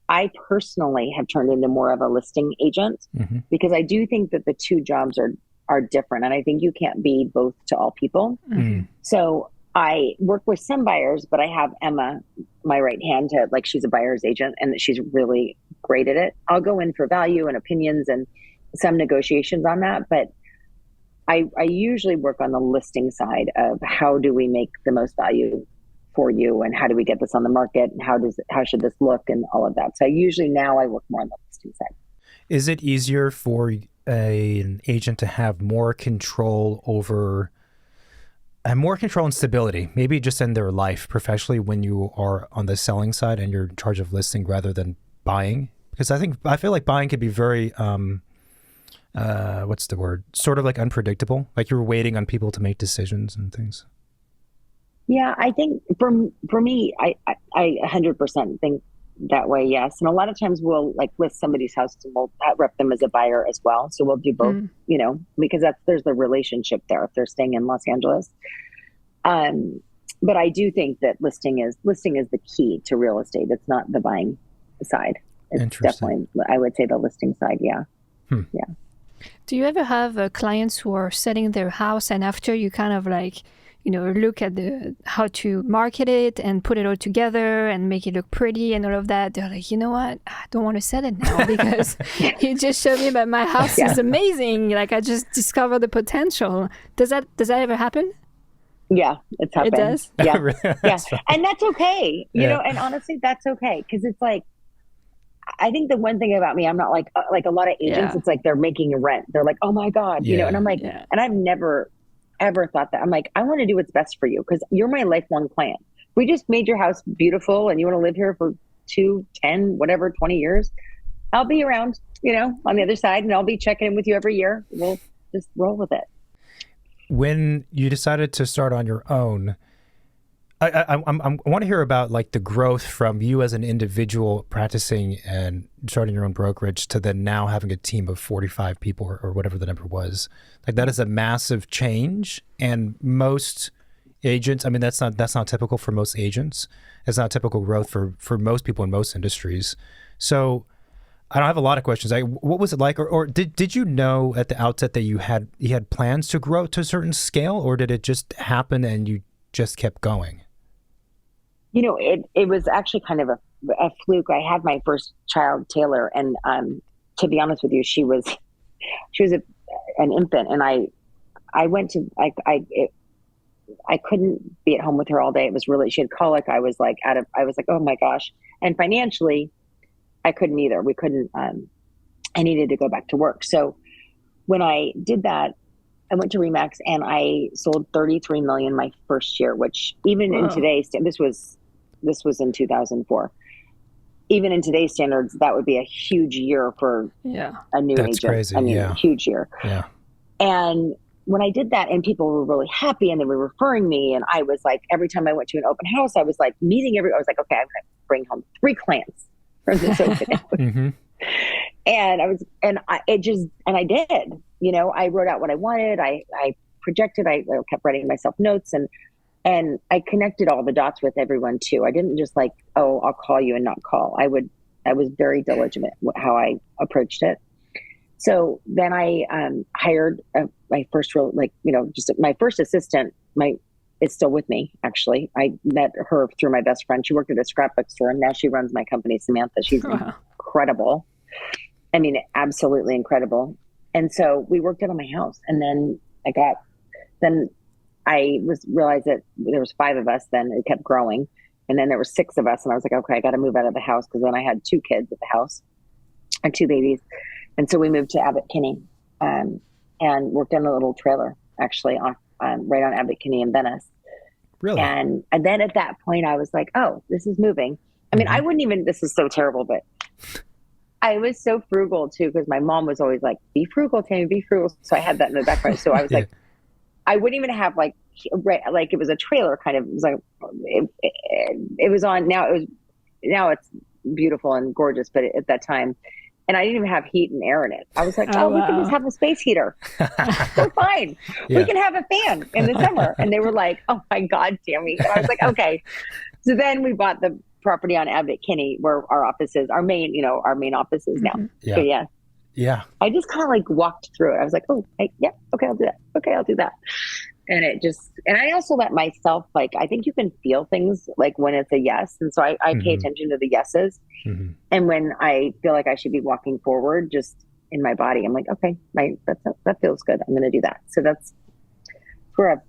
I personally have turned into more of a listing agent, because I do think that the two jobs are are different. And I think you can't be both to all people. Mm. So I work with some buyers, but I have Emma, my right hand, to like, she's a buyer's agent and she's really great at it. I'll go in for value and opinions and some negotiations on that. But I usually work on the listing side of how do we make the most value for you and how do we get this on the market and how should this look and all of that. So usually now I work more on the listing side. Is it easier for an agent to have more control over and more control and stability, maybe just in their life professionally, when you are on the selling side and you're in charge of listing rather than buying? Because I feel like buying could be very what's the word? Sort of like unpredictable. Like you're waiting on people to make decisions and things. Yeah, I think for me, I 100% think that way. Yes. And a lot of times we'll like list somebody's house and we'll rep them as a buyer as well. So we'll do both, you know, because there's the relationship there if they're staying in Los Angeles. But I do think that listing is the key to real estate. It's not the buying side. It's definitely, I would say, the listing side. Yeah. Yeah. Do you ever have clients who are selling their house and after you kind of like, you know, look at how to market it and put it all together and make it look pretty and all of that, they're like, you know what? I don't want to sell it now because you just showed me that my house is amazing. Like I just discovered the potential. Does that ever happen? Yeah, it's happened. It does? Yeah. Yeah. And that's okay. You know, and honestly, that's okay. Because it's like, I think the one thing about me, I'm not like a lot of agents, it's like they're making a rent. They're like, oh my God, you know, and I'm like, and I've never ever thought that. I'm like, I want to do what's best for you because you're my lifelong client. We just made your house beautiful and you want to live here for 2, 10, whatever, 20 years. I'll be around, you know, on the other side and I'll be checking in with you every year. We'll just roll with it. When you decided to start on your own, I want to hear about like the growth from you as an individual practicing and starting your own brokerage to then now having a team of 45 people or whatever the number was. Like that is a massive change. And most agents, I mean, that's not typical for most agents. It's not typical growth for most people in most industries. So I don't have a lot of questions. What was it like? Or did you know at the outset that you had plans to grow to a certain scale, or did it just happen and you just kept going? You know, it was actually kind of a fluke. I had my first child, Taylor, and to be honest with you, she was an infant, and I went to I couldn't be at home with her all day. It was really, she had colic. I was like, oh my gosh. And financially, I couldn't either. We couldn't, I needed to go back to work. So when I did that, I went to Remax and I sold 33 million my first year, which even in today's, this was in 2004. Even in today's standards, that would be a huge year for a new agent. That's crazy. I mean, a huge year. Yeah. And when I did that and people were really happy and they were referring me, and I was like, every time I went to an open house, I was like I was like, okay, I'm going to bring home 3 clients from this open house. Mm-hmm. And I did, you know, I wrote out what I wanted. I projected, I kept writing myself notes and I connected all the dots with everyone too. I didn't just like, oh, I'll call you and not call. I was very diligent at how I approached it. So then I hired my first my first assistant, is still with me, actually. I met her through my best friend. She worked at a scrapbook store and now she runs my company, Samantha. She's incredible. I mean, absolutely incredible. And so we worked out on my house. And then I realized that there was 5 of us then. It kept growing. And then there were 6 of us. And I was like, okay, I got to move out of the house. Because then I had 2 kids at the house and 2 babies. And so we moved to Abbot Kinney and worked in a little trailer, actually, right on Abbot Kinney in Venice. Really? And then at that point, I was like, oh, this is moving. I mean, I wouldn't even, this is so terrible, but I was so frugal too, because my mom was always like, be frugal, Tami, be frugal. So I had that in the background. So I was like, I wouldn't even have like it was a trailer kind of, it was like, it was on, now it's beautiful and gorgeous, but at that time, and I didn't even have heat and air in it. I was like, we can just have a space heater. We're fine. Yeah. We can have a fan in the summer. And they were like, oh my God, Tami. And I was like, okay. So then we bought the property on Abbot Kinney where our office is, our main office is now. Yeah. So yeah. I just kind of like walked through it. I was like, okay. okay, I'll do that. Okay, I'll do that. And I also let myself, like, I think you can feel things like when it's a yes. And so I pay attention to the yeses. And when I feel like I should be walking forward, just in my body, I'm like, okay, that feels good. I'm going to do that. So that's where,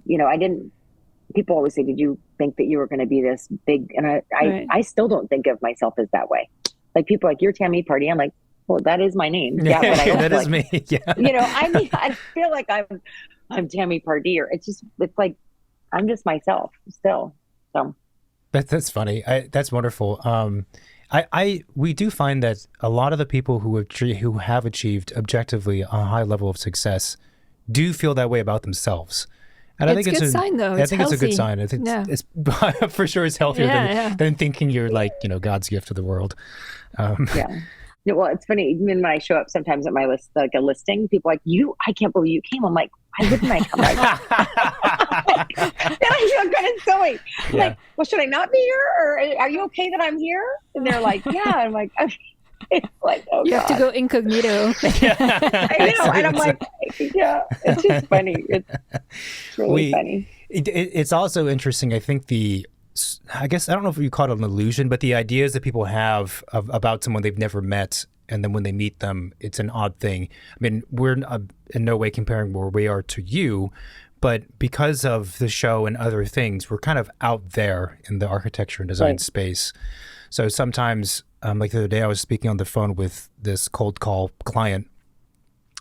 people always say, did you think that you were going to be this big? And I still don't think of myself as that way. Like, people are like, you're Tami Pardee. I'm like, well, that is my name. Yeah, but I that is me. Yeah. I feel like I'm Tami Pardee, or it's like, I'm just myself still. So that's funny. That's wonderful. We do find that a lot of the people who have achieved objectively a high level of success do feel that way about themselves. And I think it's a good sign, though. I think it's a good sign. I think it's for sure it's healthier than thinking you're like, God's gift to the world. Yeah. Well, it's funny. Even when I show up sometimes at my list, like a listing, people are like, I can't believe you came. I'm like, why wouldn't I come? Then I feel kind of silly. Yeah. Like, well, should I not be here? Or are you okay that I'm here? And they're like, yeah. I'm like, okay. It's like, oh, you have to go incognito. I know. And I'm like, yeah, it's just funny. It's really funny. It's also interesting. I think I guess, I don't know if you call it an illusion, but the ideas that people have about someone they've never met, and then when they meet them, it's an odd thing. I mean, we're in no way comparing where we are to you, but because of the show and other things, we're kind of out there in the architecture and design space. So sometimes, like the other day, I was speaking on the phone with this cold call client.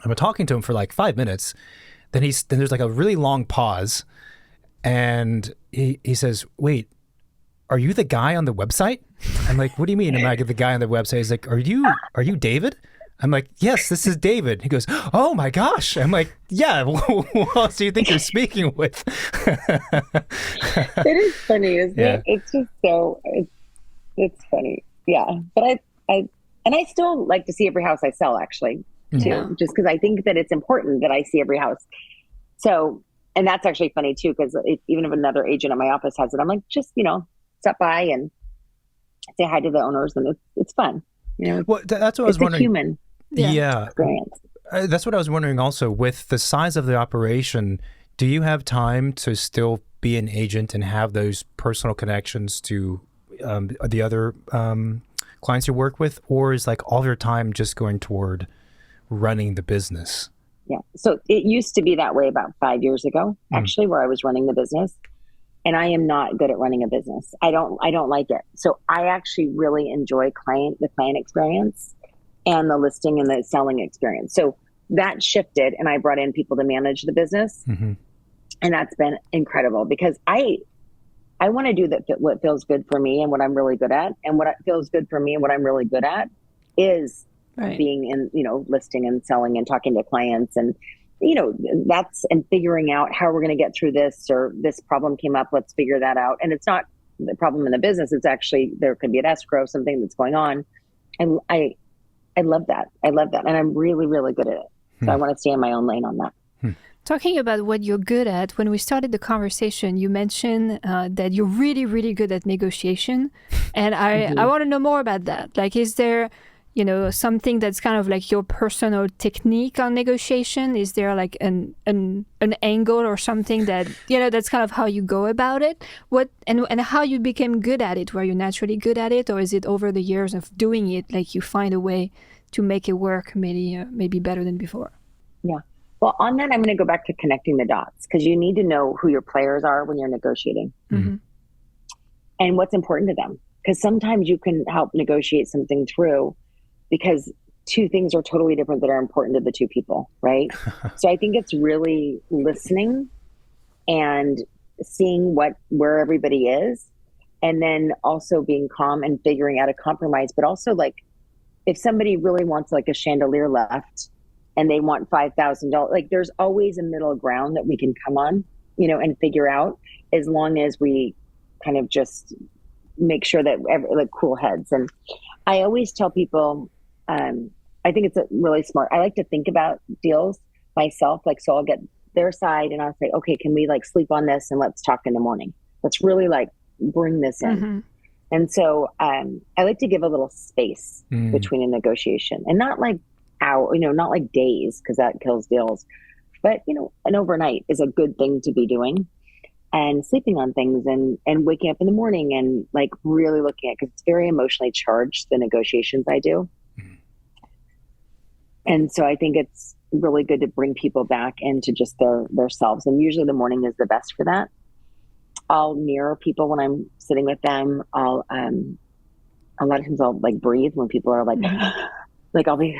I'm talking to him for like 5 minutes. Then there's like a really long pause, and he says, "Wait, are you the guy on the website?" I'm like, "What do you mean? Am I the guy on the website?" He's like, Are you David? I'm like, "Yes, this is David." He goes, "Oh my gosh." I'm like, "Yeah, who else do you think you're speaking with?" It is funny, isn't it? It's just it's funny. Yeah. But I still like to see every house I sell, actually, too, just because I think that it's important that I see every house. So, and that's actually funny too, because even if another agent at my office has it, I'm like, just, stop by and say hi to the owners, and it's fun. Well, that's what I was wondering. Human experience. That's what I was wondering also. With the size of the operation, do you have time to still be an agent and have those personal connections to the other clients you work with, or is like all your time just going toward running the business? Yeah. So it used to be that way about 5 years ago, actually, where I was running the business. And I am not good at running a business. I don't like it. So I actually really enjoy the client experience and the listing and the selling experience. So that shifted, and I brought in people to manage the business. And that's been incredible, because I want to do what feels good for me and what I'm really good at. And what feels good for me and what I'm really good at is being in, listing and selling and talking to clients, and and figuring out how we're going to get through this, or this problem came up, let's figure that out. And it's not the problem in the business. It's actually, there could be an escrow, something that's going on. And I love that. And I'm really, really good at it. So I want to stay in my own lane on that. Talking about what you're good at, when we started the conversation, you mentioned that you're really, really good at negotiation. And I want to know more about that. Like, is there, something that's kind of like your personal technique on negotiation? Is there like an angle or something that, that's kind of how you go about it? And how you became good at it? Were you naturally good at it? Or is it over the years of doing it, like you find a way to make it work maybe better than before? Yeah. Well, on that, I'm going to go back to connecting the dots, because you need to know who your players are when you're negotiating and what's important to them. Because sometimes you can help negotiate something through, because two things are totally different that are important to the two people, right? So I think it's really listening and seeing where everybody is, and then also being calm and figuring out a compromise. But also, like, if somebody really wants like a chandelier left and they want $5,000, like, there's always a middle ground that we can come on, and figure out, as long as we kind of just make sure that like cool heads. And I always tell people, I think it's really smart. I like to think about deals myself. Like, so I'll get their side and I'll say, okay, can we like sleep on this and let's talk in the morning? Let's really like bring this in. And so, I like to give a little space between a negotiation, and not like not like days, because that kills deals, but an overnight is a good thing to be doing, and sleeping on things and waking up in the morning and like really looking at, because it's very emotionally charged, the negotiations I do. And so I think it's really good to bring people back into just their selves. And usually the morning is the best for that. I'll mirror people when I'm sitting with them. I'll, a lot of times I'll like breathe when people are like, like I'll be,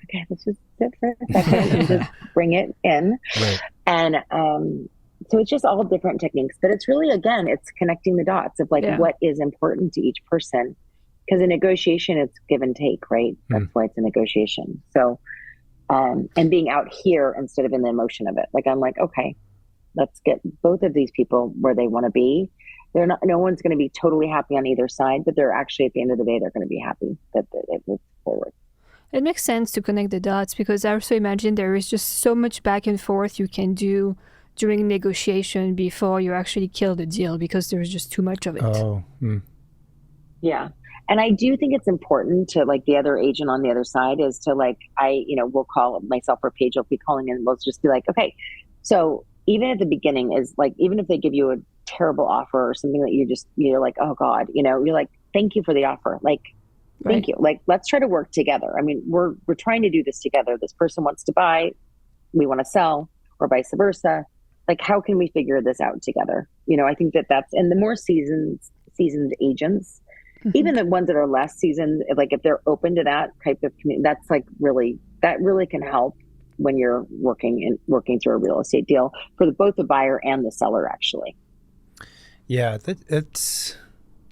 okay, let's just sit for a second and just bring it in. Right. And, so it's just all different techniques, but it's really, again, it's connecting the dots of like what is important to each person. Because in negotiation, it's give and take, right? That's why it's a negotiation. So, and being out here instead of in the emotion of it. Like, I'm like, okay, let's get both of these people where they want to be. They're not, no one's going to be totally happy on either side, but they're actually, at the end of the day, they're going to be happy that it moves forward. It makes sense to connect the dots, because I also imagine there is just so much back and forth you can do during negotiation before you actually kill the deal, because there's just too much of it. Oh, yeah. And I do think it's important to, like, the other agent on the other side is to, like, we'll call myself or Paige will be calling in. We'll just be like, okay, so even at the beginning is like, even if they give you a terrible offer or something that you're like, oh God, you're like, thank you for the offer. Like, thank you. Like, let's try to work together. I mean, we're trying to do this together. This person wants to buy, we want to sell, or vice versa. Like, how can we figure this out together? I think that's, and the more seasoned agents, even the ones that are less seasoned, like if they're open to that type of community, that's like that really can help when you're working through a real estate deal for both the buyer and the seller, actually. Yeah,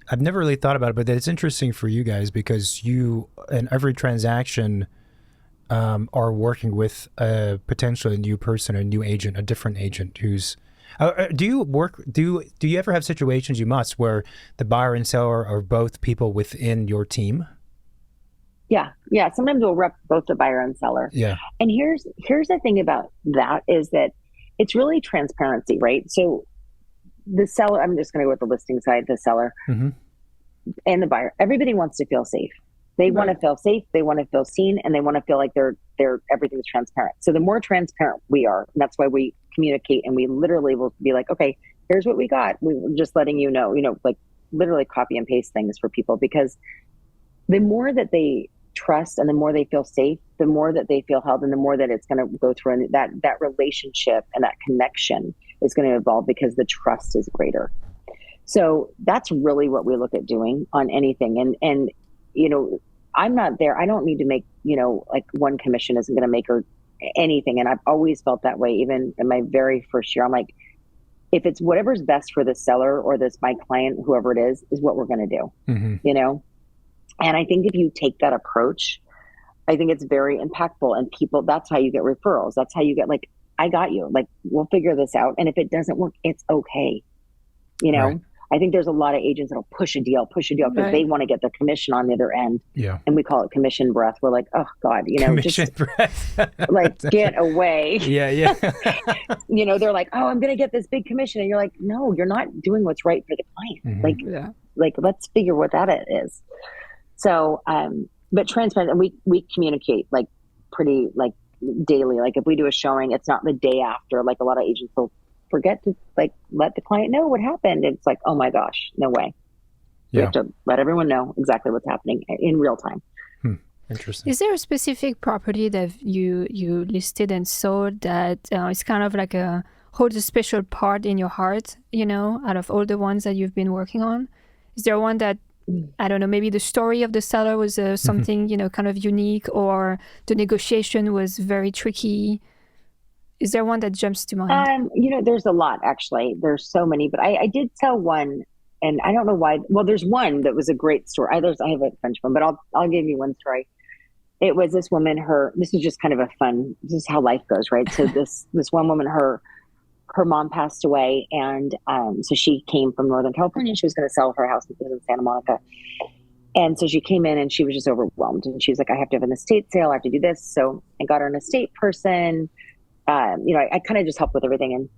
I've never really thought about it, but it's interesting for you guys because you, in every transaction, are working with a potentially new person, a new agent, a different agent who's. Do you ever have situations, you must, where the buyer and seller are both people within your team? Yeah. Sometimes we'll rep both the buyer and seller. Yeah. And here's the thing about that is that it's really transparency, right? So the seller, I'm just going to go with the listing side, the seller and the buyer. Everybody wants to feel safe. They want to feel safe. They want to feel seen, and they want to feel like they're everything's transparent. So the more transparent we are, and that's why we communicate, and we literally will be like, okay, here's what we got. We're just letting you know, like literally copy and paste things for people, because the more that they trust and the more they feel safe, the more that they feel held, and the more that it's going to go through, and that relationship and that connection is going to evolve because the trust is greater. So that's really what we look at doing on anything. And I'm not there. I don't need to make, like one commission isn't going to make or anything. And I've always felt that way. Even in my very first year, I'm like, if it's whatever's best for the seller or my client, whoever it is what we're going to do, And I think if you take that approach, I think it's very impactful, and people, that's how you get referrals. That's how you get like, I got you, like, we'll figure this out. And if it doesn't work, it's okay. Right. I think there's a lot of agents that'll push a deal because they want to get their commission on the other end. Yeah. And we call it commission breath. We're like, oh God, commission breath. Like, get away. Yeah. They're like, oh, I'm going to get this big commission. And you're like, no, you're not doing what's right for the client. Like, let's figure what that is. So, but transparent, and we communicate like pretty like daily. Like if we do a showing, it's not the day after. Like a lot of agents will forget to like let the client know what happened. It's like, oh my gosh, no way. You have to let everyone know exactly what's happening in real time. Interesting. Is there a specific property that you listed and sold that is kind of like holds a special part in your heart, out of all the ones that you've been working on? Is there one that, I don't know, maybe the story of the seller was something, kind of unique, or the negotiation was very tricky? Is there one that jumps to mind? There's a lot, actually. There's so many, but I did tell one, and I don't know why. Well, there's one that was a great story. I have a French one, but I'll give you one story. It was this woman, this is just kind of this is how life goes, right? So this one woman, her mom passed away, and so she came from Northern California. She was going to sell her house in Santa Monica. And so she came in and she was just overwhelmed. And she was like, I have to have an estate sale. I have to do this. So I got her an estate person. I kind of just help with everything. And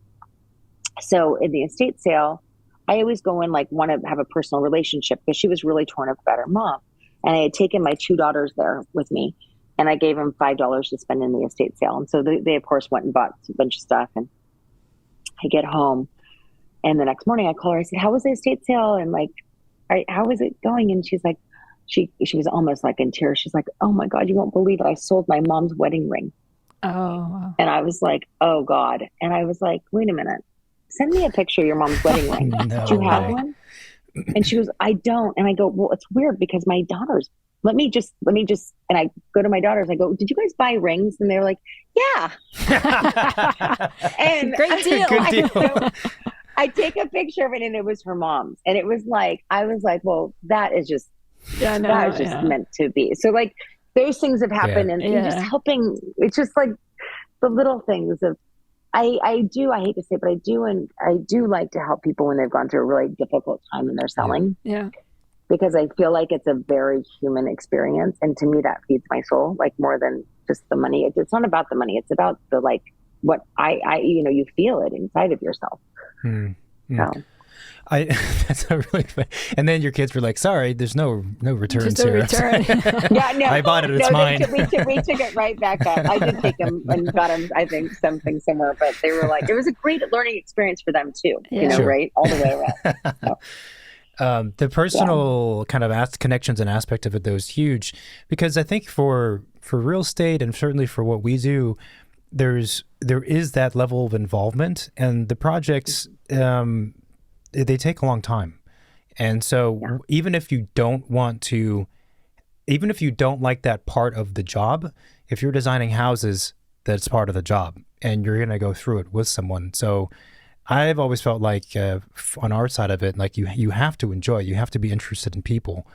so in the estate sale, I always go in like want to have a personal relationship, because she was really torn up about her mom. And I had taken my two daughters there with me. And I gave him $5 to spend in the estate sale. And so they of course went and bought a bunch of stuff. And I get home, and the next morning I call her. I said, how was the estate sale? And like, how is it going? And she's like, she was almost like in tears. She's like, oh my God, you won't believe it. I sold my mom's wedding ring. Oh, wow. And I was like, oh God. And I was like, wait a minute, send me a picture of your mom's wedding ring. No Do you have way. one? And she goes, I don't. And I go, well, it's weird because my daughters, let me just, and I go to my daughters, I go, did you guys buy rings? And they're like, yeah. And Great deal. Good deal. I take a picture of it, and it was her mom's. And it was like, I was like, well, that is just, that is just meant to be. So like those things have happened, and just helping. It's just like the little things of, I hate to say it, but I do like to help people when they've gone through a really difficult time in their selling. Yeah. Because I feel like it's a very human experience. And to me, that feeds my soul, like more than just the money. It's not about the money. It's about the, like, what you feel it inside of yourself. So. That's a really fun. And then your kids were like, sorry, there's no returns Just no here. return. Yeah, no, I bought it, it's mine. We took it right back up. I did take them and got them, I think, something somewhere, but they were like, it was a great learning experience for them too, Sure. right? All the way around. So. The personal kind of connections and aspect of it, though, is huge, because I think for real estate, and certainly for what we do, there is that level of involvement, and the projects, they take a long time. And so even if you don't like that part of the job, if you're designing houses, that's part of the job, and you're going to go through it with someone. So I've always felt like on our side of it, like you have to enjoy, you have to be interested in people.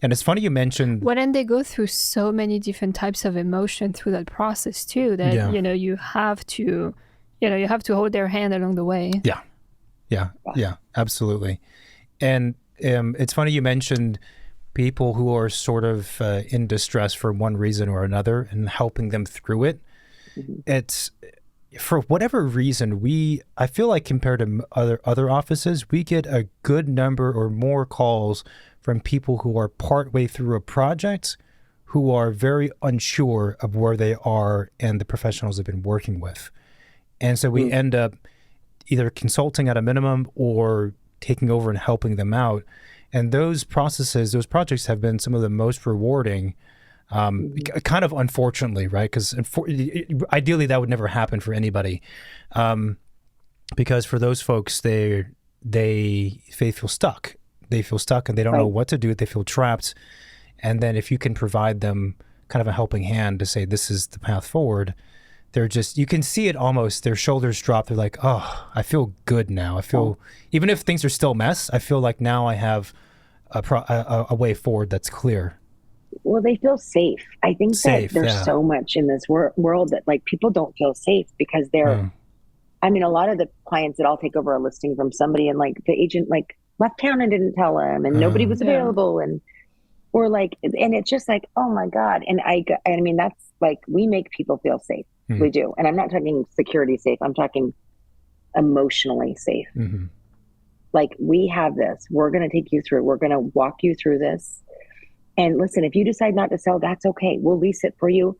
And it's funny you mentioned... Well, and they go through so many different types of emotion through that process too, that, you have to hold their hand along the way. Yeah, absolutely. And it's funny you mentioned people who are sort of in distress for one reason or another and helping them through it. Mm-hmm. It's... For whatever reason, I feel like compared to other offices, we get a good number or more calls from people who are partway through a project, who are very unsure of where they are and the professionals they've been working with. And so we end up either consulting at a minimum or taking over and helping them out. And those projects have been some of the most rewarding, kind of unfortunately, right? Because ideally that would never happen for anybody, because for those folks, they feel stuck. They feel stuck and they don't know what to do. They feel trapped. And then if you can provide them kind of a helping hand to say, this is the path forward, you can see it almost, their shoulders drop. They're like, oh, I feel good now. I feel, even if things are still a mess, I feel like now I have a way forward that's clear. Well, they feel safe. I think that there's so much in this world that like people don't feel safe because they're, I mean, a lot of the clients that I'll take over a listing from somebody and like the agent like left town and didn't tell them and nobody was available and it's just like, oh my God. And I mean, that's like, we make people feel safe. Mm-hmm. We do. And I'm not talking security safe. I'm talking emotionally safe. Mm-hmm. Like we have this, we're going to take you through, we're going to walk you through this. And listen, if you decide not to sell, that's okay. We'll lease it for you,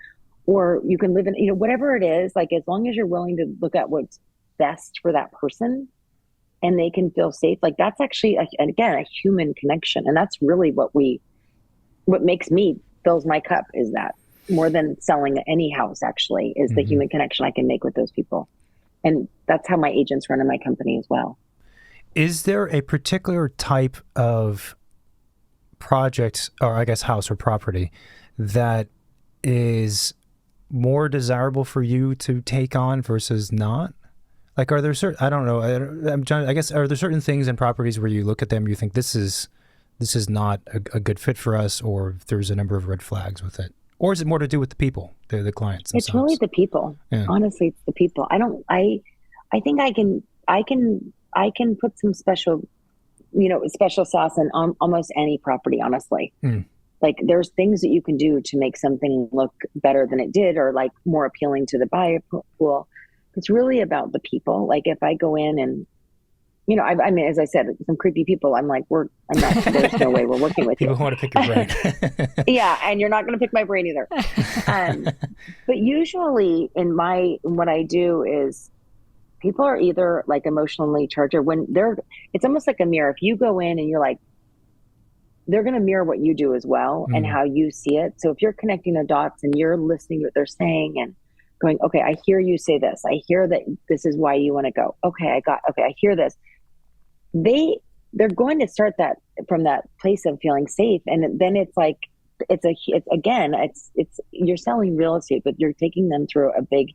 or you can live in, whatever it is, like as long as you're willing to look at what's best for that person and they can feel safe, like that's actually, again, a human connection. And that's really what makes me, fills my cup is that more than selling any house actually is the human connection I can make with those people. And that's how my agents run in my company as well. Is there a particular type of project, or I guess house or property, that is more desirable for you to take on versus not? Like, are there certain, I don't know, I guess, are there certain things in properties where you look at them, you think this is not a good fit for us, or there's a number of red flags with it? Or is it more to do with the people, the clients themselves? It's really the people. Yeah. Honestly, it's the people. I think I can put some special sauce in almost any property, honestly. Like there's things that you can do to make something look better than it did, or like more appealing to the buyer pool. It's really about the people. Like if I go in and you know, I mean, as I said, some creepy people, I'm like, there's no way we're working with you. People want to pick your brain. Yeah. And you're not going to pick my brain either. But usually what I do is people are either like emotionally charged, or it's almost like a mirror. If you go in and you're like, they're going to mirror what you do as well and how you see it. So if you're connecting the dots and you're listening to what they're saying and going, okay, I hear you say this. I hear that this is why you want to go. Okay, I hear this. They're going to start that from that place of feeling safe. And then it's like, it's you're selling real estate, but you're taking them through a big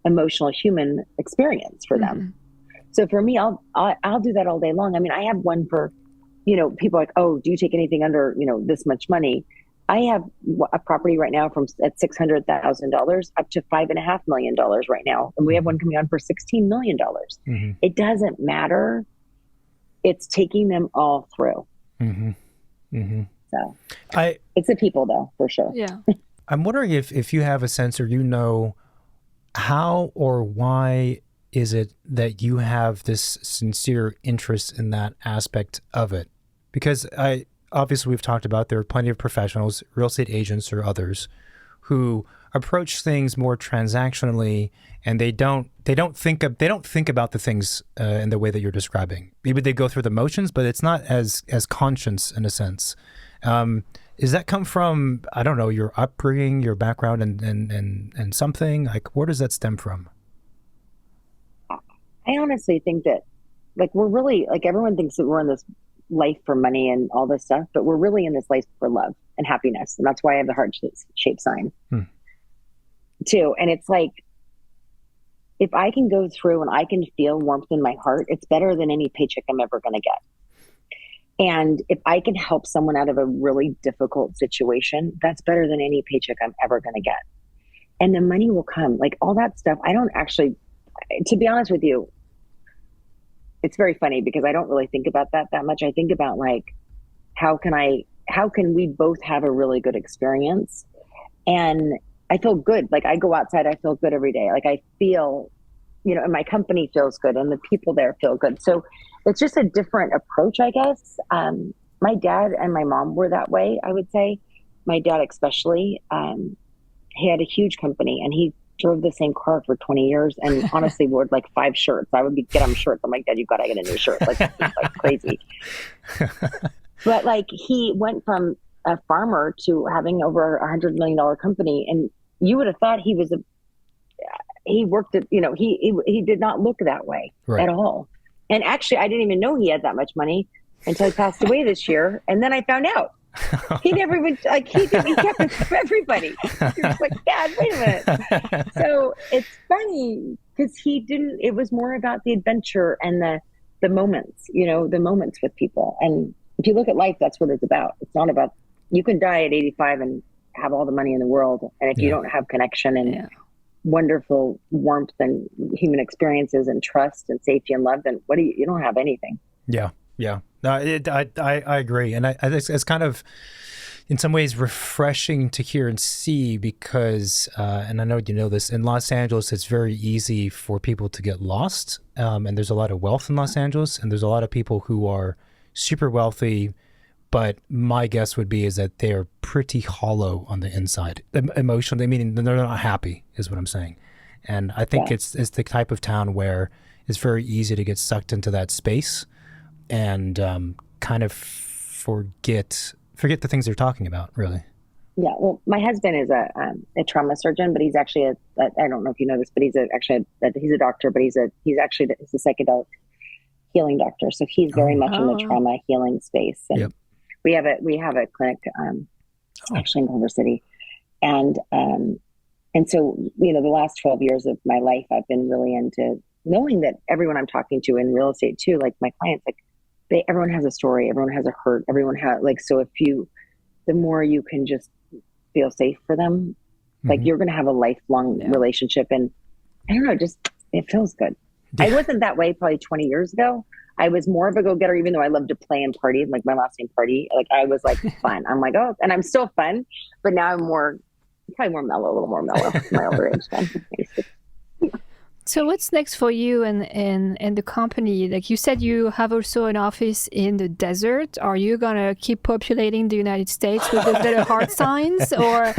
emotional human experience for them. So for me, I'll do that all day long. I mean, I have one for, you know, people are like, oh, do you take anything under, you know, this much money? I have a property right now at $600,000 up to $5.5 million right now. And we have one coming on for $16 million. It doesn't matter. It's taking them all through. So it's the people though, for sure. Yeah. I'm wondering if you have a sense, or you know, how or why is it that you have this sincere interest in that aspect of it? Because obviously we've talked about there are plenty of professionals, real estate agents or others, who approach things more transactionally, and they don't think about the things in the way that you're describing. Maybe they go through the motions, but it's not as conscious in a sense. Does that come from, I don't know, your upbringing, your background, and something? Like, where does that stem from? I honestly think that, like, we're really, like, everyone thinks that we're in this life for money and all this stuff, but we're really in this life for love and happiness. And that's why I have the heart-shaped sign too. And it's like, if I can go through and I can feel warmth in my heart, it's better than any paycheck I'm ever going to get. And if I can help someone out of a really difficult situation, that's better than any paycheck I'm ever going to get. And the money will come. Like, all that stuff, I don't actually, to be honest with you, it's very funny because I don't really think about that much. I think about, like, how can we both have a really good experience? And I feel good. Like, I go outside, I feel good every day. Like, I feel, you know, and my company feels good and the people there feel good. So it's just a different approach, I guess. My dad and my mom were that way, I would say. My dad especially, he had a huge company and he drove the same car for 20 years and honestly wore like 5 shirts. I would get him shirts. I'm like, Dad, you've got to get a new shirt. Like, like crazy. But like, he went from a farmer to having over $100 million company. And you would have thought he worked at, you know, he did not look that way at all. And actually, I didn't even know he had that much money until he passed away this year. And then I found out. He never even, like, he kept it from everybody. He was like, Dad, wait a minute. So it's funny because it was more about the adventure and the moments, you know, the moments with people. And if you look at life, that's what it's about. It's not about, you can die at 85 and have all the money in the world. And if you don't have connection and wonderful warmth and human experiences and trust and safety and love, then you don't have anything. Yeah. Yeah. No, I agree. And I think it's kind of, in some ways, refreshing to hear and see because, and I know you know this, in Los Angeles, it's very easy for people to get lost. And there's a lot of wealth in Los Angeles, and there's a lot of people who are super wealthy, but my guess would be is that they are pretty hollow on the inside, emotionally. Meaning they're not happy, is what I'm saying. And I think it's the type of town where it's very easy to get sucked into that space and kind of forget the things they're talking about, really. Yeah, well, my husband is a trauma surgeon, but he's actually I don't know if you know this, but he's a doctor, but he's a psychedelic healing doctor. So he's very much in the trauma healing space. And we have a clinic actually in Culver City, and so, you know, the last 12 years of my life, I've been really into knowing that everyone I'm talking to in real estate too, like my clients, like everyone has a story, everyone has a hurt, everyone has, like, so the more you can just feel safe for them, like you're going to have a lifelong relationship. And I don't know, it feels good. I wasn't that way probably 20 years ago. I was more of a go-getter, even though I loved to play and party, like my last name Pardee. Like, I was like fun. I'm like, oh, and I'm still fun, but now I'm probably more mellow, a little more mellow. My older age then. So what's next for you and the company? Like you said, you have also an office in the desert. Are you gonna keep populating the United States with those little heart signs, or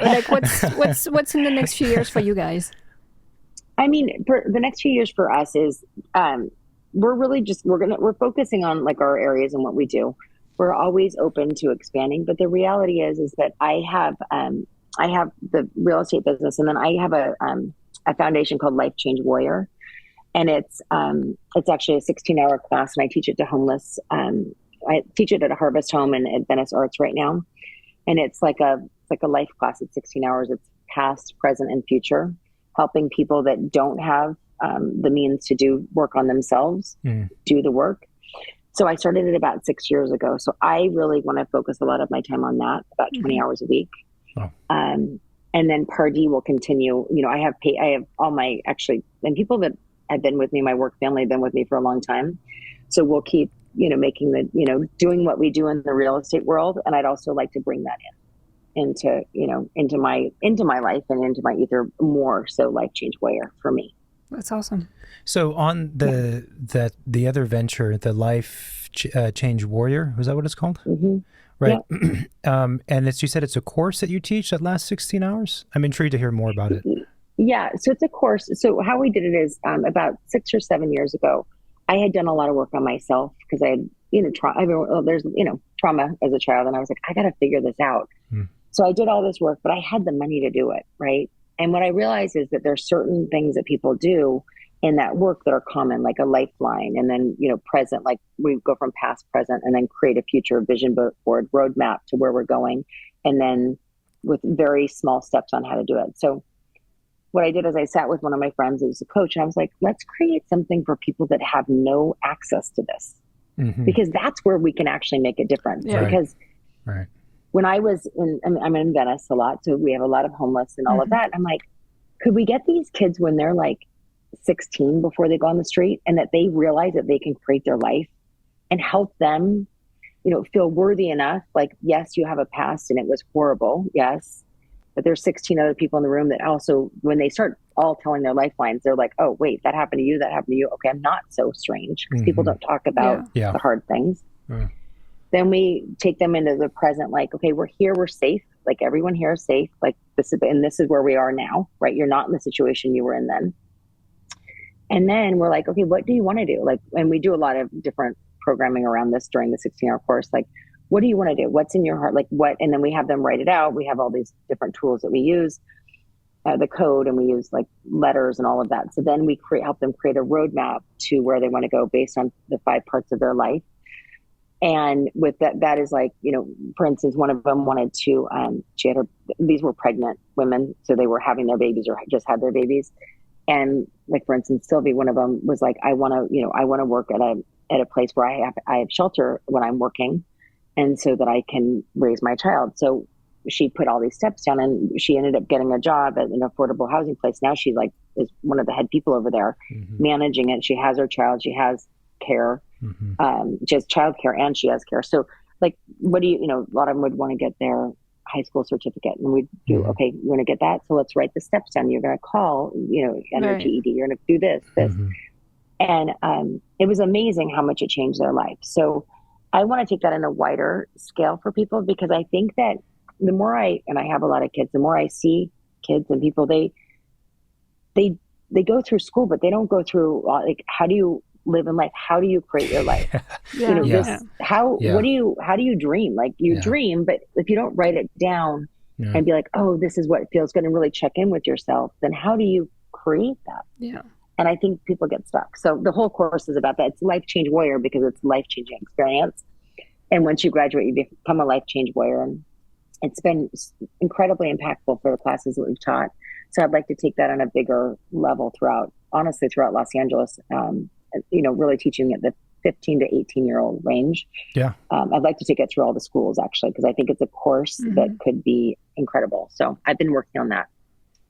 like what's in the next few years for you guys? I mean, for the next few years for us is we're really just we're focusing on like our areas and what we do. We're always open to expanding, but the reality is that I have the real estate business, and then I have a foundation called Life Change Warrior, and it's actually a 16-hour class, and I teach it to homeless. I teach it at a Harvest Home and at Venice Arts right now, and it's like a life class. It's 16 hours. It's past, present, and future, helping people that don't have the means to do work on themselves do the work. So I started it about 6 years ago. So I really want to focus a lot of my time on that, about 20 hours a week. Oh. And then Pardee will continue. You know, I have all my and people that have been with me, my work family have been with me for a long time. So we'll keep, making doing what we do in the real estate world. And I'd also like to bring that into my life and into my ether more. So Life Change Warrior for me. That's awesome. So on the other venture, the Life Change Warrior, was that what it's called? Mm-hmm. Right. Yeah. And you said it's a course that you teach that lasts 16 hours? I'm intrigued to hear more about it. Yeah. So it's a course. So how we did it is about 6 or 7 years ago, I had done a lot of work on myself because I had, there's trauma as a child. And I was like, I got to figure this out. So I did all this work, but I had the money to do it. Right. And what I realized is that there's certain things that people do in that work that are common, like a lifeline, and then, present, like we go from past, present, and then create a future vision board roadmap to where we're going. And then with very small steps on how to do it. So what I did is I sat with one of my friends who's a coach, and I was like, let's create something for people that have no access to this, because that's where we can actually make a difference. Yeah. Because when I was I'm in Venice a lot, so we have a lot of homeless and all of that. I'm like, could we get these kids when they're like 16 before they go on the street, and that they realize that they can create their life and help them, feel worthy enough. Like, yes, you have a past and it was horrible. Yes. But there's 16 other people in the room that also, when they start all telling their lifelines, they're like, oh, wait, that happened to you. That happened to you. Okay. I'm not so strange, because people don't talk about the hard things. Then we take them into the present, like, okay, we're here, we're safe. Like everyone here is safe. Like this is where we are now, right? You're not in the situation you were in then. And then we're like, okay, what do you want to do? Like, and we do a lot of different programming around this during the 16-hour course. Like, what do you want to do? What's in your heart? Like what? And then we have them write it out. We have all these different tools that we use, the code, and we use like letters and all of that. So then we help them create a roadmap to where they want to go based on the 5 parts of their life. And with that is like, for instance, one of them wanted to, these were pregnant women. So they were having their babies or just had their babies. And like, for instance, Sylvie, one of them was like, I want to work at a place where I have shelter when I'm working, and so that I can raise my child. So she put all these steps down, and she ended up getting a job at an affordable housing place. Now she like is one of the head people over there, managing it. She has her child. She has care. She has childcare and she has care. So like, what do a lot of them would want to get their high school certificate, and we do, okay, you want to get that? So let's write the steps down. You're going to call, and your GED, you're going to do this. And it was amazing how much it changed their life. So I want to take that in a wider scale for people, because I think that the more I have a lot of kids, the more I see kids and people, they go through school, but they don't go through like, how do you live in life? How do you create your life? How do you dream? Like you dream, but if you don't write it down and be like, oh, this is what it feels good, and really check in with yourself, then how do you create that? Yeah. And I think people get stuck. So the whole course is about that. It's Life Change Warrior because it's a life-changing experience. And once you graduate, you become a Life Change Warrior. And it's been incredibly impactful for the classes that we've taught. So I'd like to take that on a bigger level throughout Los Angeles, really teaching at the 15 to 18-year-old range. Yeah. I'd like to take it through all the schools, actually, because I think it's a course that could be incredible. So I've been working on that.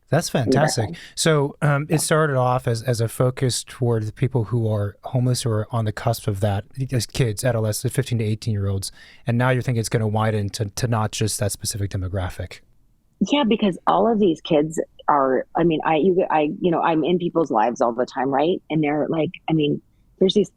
That's fantastic. So it started off as a focus toward the people who are homeless or on the cusp of that, as kids, adolescents, 15 to 18-year-olds. And now you're thinking it's going to widen to not just that specific demographic. Yeah, because all of these kids, are, I mean, I'm in people's lives all the time, right? And they're like, I mean, there's these,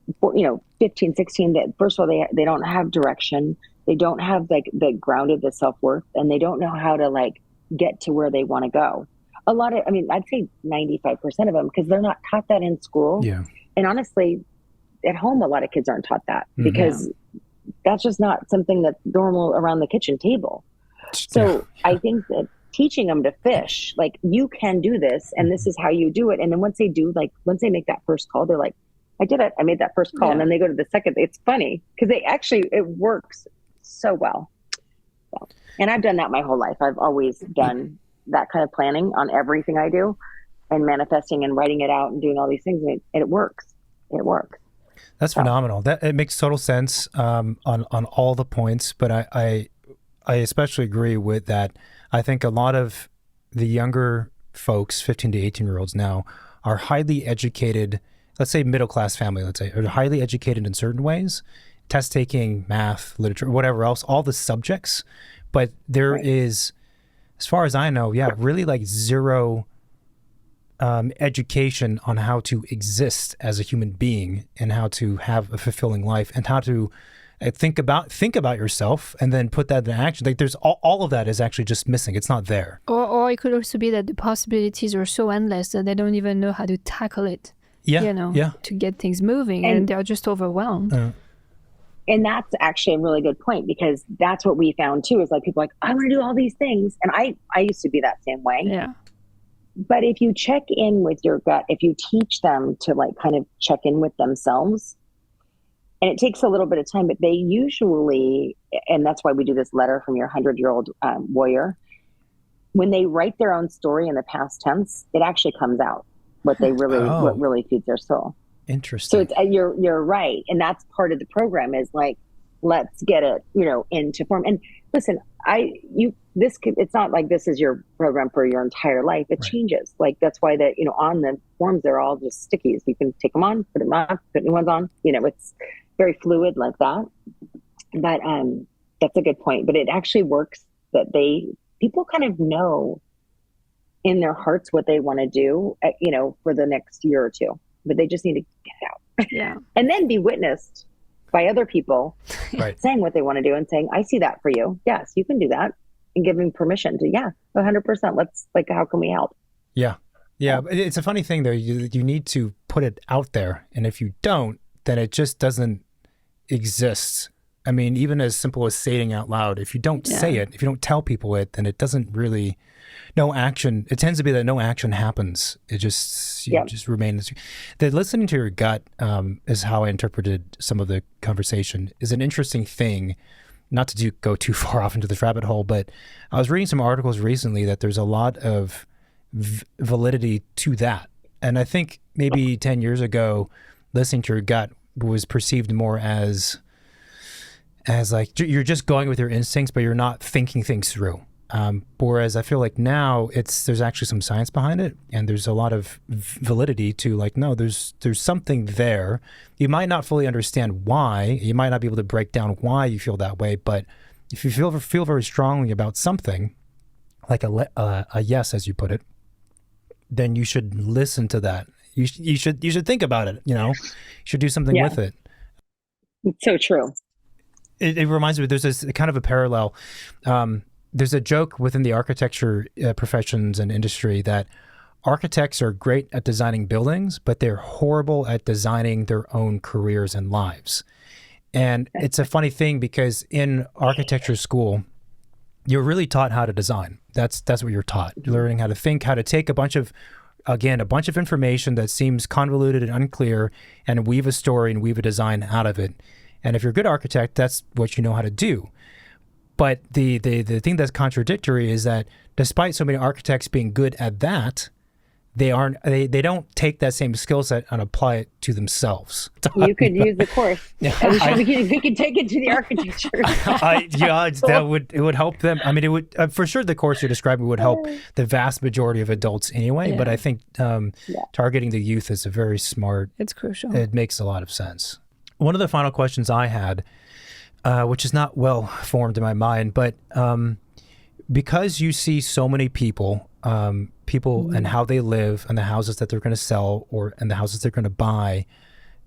15, 16 that first of all, they don't have direction. They don't have like the self-worth, and they don't know how to like get to where they want to go. I'd say 95% of them, because they're not taught that in school. Yeah. And honestly, at home, a lot of kids aren't taught that, because that's just not something that's normal around the kitchen table. So I think that teaching them to fish, like, you can do this, and this is how you do it. And then once they make that first call, they're like, I did it. I made that first call. And then they go to the second. It's funny because it works so well. So, and I've done that my whole life. I've always done that kind of planning on everything I do, and manifesting and writing it out and doing all these things. And it works. It works. That's phenomenal. It makes total sense on all the points. But I especially agree with that. I think a lot of the younger folks, 15 to 18-year-olds now, are highly educated. Let's say middle-class family, are highly educated in certain ways, test taking, math, literature, whatever else, all the subjects. But there is, as far as I know, really like zero education on how to exist as a human being, and how to have a fulfilling life, and how to think about yourself and then put that in action. Like, there's all of that is actually just missing. It's not there. Or it could also be that the possibilities are so endless that they don't even know how to tackle it. To get things moving, and they're just overwhelmed. And that's actually a really good point, because that's what we found too, is like people are like, I want to do all these things. And I used to be that same way. Yeah. But if you check in with your gut, if you teach them to like kind of check in with themselves, and it takes a little bit of time, but they usually, and that's why we do this letter from your 100-year-old warrior, when they write their own story in the past tense, it actually comes out. What really feeds their soul. Interesting. So it's, you're right, and that's part of the program, is like, let's get it into form. And listen, it's not like this is your program for your entire life. It changes. Like, that's why that on the forms they're all just stickies. You can take them on, put them off, put new ones on. It's very fluid like that. But that's a good point. But it actually works that people kind of know in their hearts what they want to do, for the next year or two, but they just need to get it out. Yeah. And then be witnessed by other people saying what they want to do, and saying, I see that for you. Yes, you can do that. And giving permission to, 100%. Let's, like, how can we help? Yeah. Yeah. It's a funny thing though. You need to put it out there. And if you don't, then it just doesn't exist. I mean, even as simple as saying out loud, if you don't say it, if you don't tell people it, then it doesn't really, no action. It tends to be that no action happens. It just, you just remain. The listening to your gut is how I interpreted some of the conversation, is an interesting thing. Not to go too far off into the rabbit hole, but I was reading some articles recently that there's a lot of validity to that. And I think maybe 10 years ago, listening to your gut was perceived more as like you're just going with your instincts, but you're not thinking things through. Whereas I feel like now there's actually some science behind it, and there's a lot of validity to, like, no, there's something there. You might not fully understand why. You might not be able to break down why you feel that way, but if you feel very strongly about something, like a yes, as you put it, then you should listen to that. You should think about it. You should do something with it. It's so true. It reminds me, there's this kind of a parallel. There's a joke within the architecture professions and industry that architects are great at designing buildings, but they're horrible at designing their own careers and lives. And it's a funny thing, because in architecture school, you're really taught how to design. That's what you're taught. You're learning how to think, how to take a bunch of information that seems convoluted and unclear, and weave a story and weave a design out of it. And if you're a good architect, that's what you know how to do. But the thing that's contradictory is that despite so many architects being good at that, they don't take that same skill set and apply it to themselves. You could use the course. We can take it to the architecture. It would help them. I mean, it would for sure. The course you're describing would help the vast majority of adults anyway. Yeah. But I think targeting the youth is a very smart. It's crucial. It makes a lot of sense. One of the final questions I had, which is not well formed in my mind, but because you see so many people people and how they live and the houses that they're going to sell and the houses they're going to buy.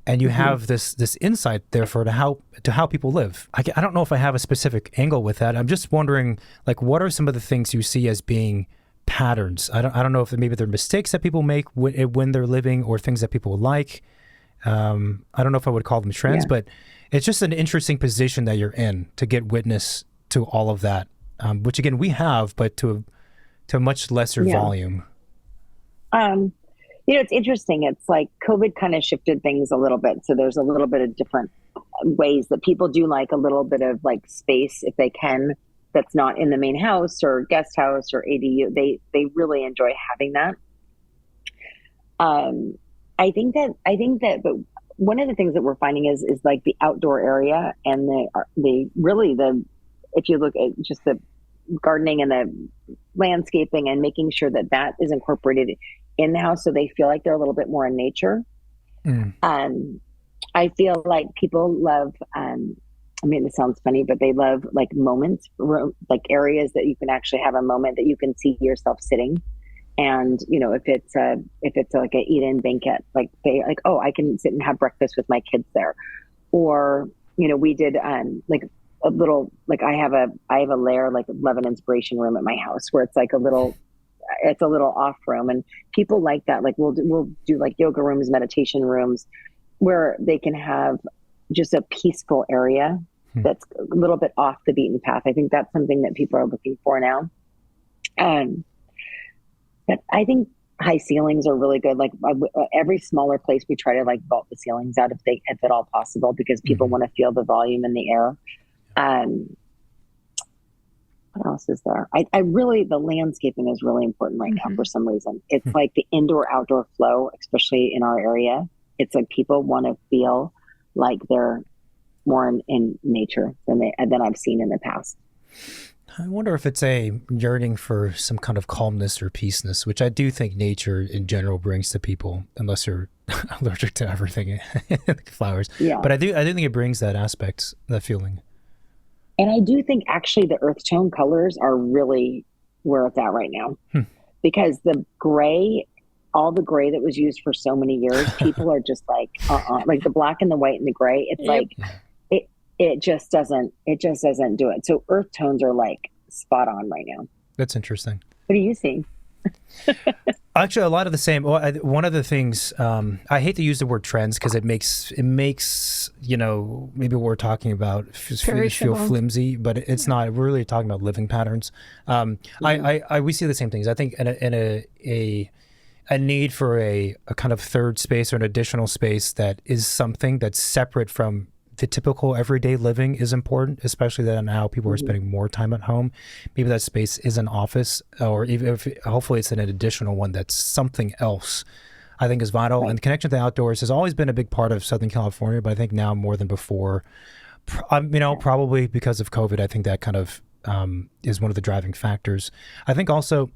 And you have this insight, therefore, to how people live. I don't know if I have a specific angle with that. I'm just wondering, like, what are some of the things you see as being patterns? I don't know if maybe they're mistakes that people make when they're living, or things that people like. I don't know if I would call them trends, but it's just an interesting position that you're in to get witness to all of that, which again we have, but to a much lesser volume. It's interesting. It's like COVID kind of shifted things a little bit. So there's a little bit of different ways that people do like a little bit of like space if they can, that's not in the main house or guest house or ADU. They really enjoy having that. I think that but one of the things that we're finding is like the outdoor area and if you look at just the gardening and the landscaping and making sure that is incorporated in the house, so they feel like they're a little bit more in nature. I feel like people love, I mean, it sounds funny, but they love like moments, like areas that you can actually have a moment that you can see yourself sitting. And, if it's like a eat-in banquet, like they like, oh, I can sit and have breakfast with my kids there. Or, we did like a little, like I have a layer, like love and inspiration room at my house where it's like it's a little off room, and people like that. Like we'll do like yoga rooms, meditation rooms, where they can have just a peaceful area that's a little bit off the beaten path. I think that's something that people are looking for now. But I think high ceilings are really good. Like every smaller place, we try to like vault the ceilings out if at all possible, because people want to feel the volume in the air. What else is there? I really, the landscaping is really important right now for some reason. It's like the indoor outdoor flow, especially in our area. It's like people want to feel like they're more in nature than I've seen in the past. I wonder if it's a yearning for some kind of calmness or peaceness, which I do think nature in general brings to people, unless you're allergic to everything, like flowers. Yeah. But I do think it brings that aspect, that feeling. And I do think actually the earth tone colors are really where it's at right now, because the gray, all the gray that was used for so many years, people are just like, like the black and the white and the gray. It's like, it just doesn't do it. So earth tones are like spot on right now. That's interesting. What are you seeing? Actually, a lot of the same. Well, one of the things, I hate to use the word trends because it makes maybe what we're talking about feel flimsy, but it's not. We're really talking about living patterns. We see the same things. I think in a need for a kind of third space or an additional space that is something that's separate from the typical everyday living is important, especially that now people are spending more time at home. Maybe that space is an office, or even if hopefully it's an additional one that's something else, I think is vital. Right. And the connection to the outdoors has always been a big part of Southern California, but I think now more than before, probably because of COVID, I think that kind of is one of the driving factors. I think also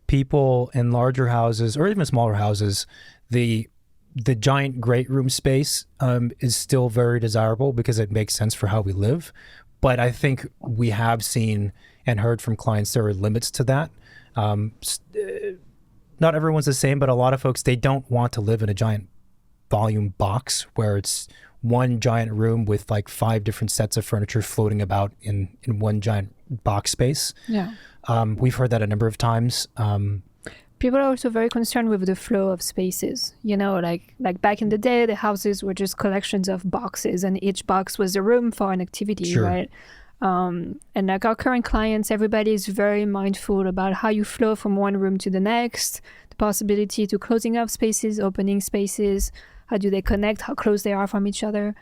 people in larger houses or even smaller houses, the giant great room space is still very desirable because it makes sense for how we live. But I think we have seen and heard from clients there are limits to that. Not everyone's the same, but a lot of folks, they don't want to live in a giant volume box where it's one giant room with like 5 different sets of furniture floating about in one giant box space. Yeah. We've heard that a number of times. People are also very concerned with the flow of spaces. Like back in the day, the houses were just collections of boxes, and each box was a room for an activity, right? And like our current clients, everybody is very mindful about how you flow from one room to the next, the possibility to closing up spaces, opening spaces, how do they connect, how close they are from each other.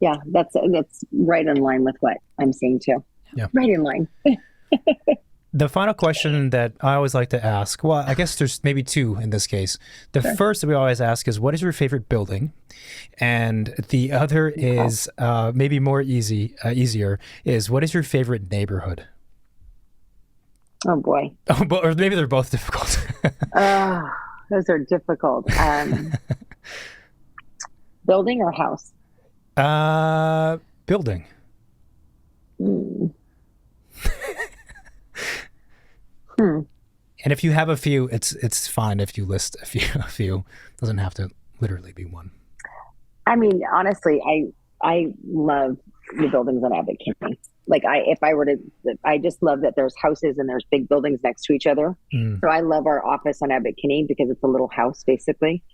Yeah, that's right in line with what I'm saying too. Yeah, right in line. The final question that I always like to ask, well, I guess there's maybe 2 in this case. The first that we always ask is, what is your favorite building? And the other is maybe more easier, is what is your favorite neighborhood? Oh, boy. Or maybe they're both difficult. Those are difficult. Building or house? Building. And if you have a few, it's fine if you list a few. A few doesn't have to literally be one. I mean, honestly, I love the buildings on Abbot Kinney. Like I just love that there's houses and there's big buildings next to each other. So I love our office on Abbot Kinney because it's a little house basically.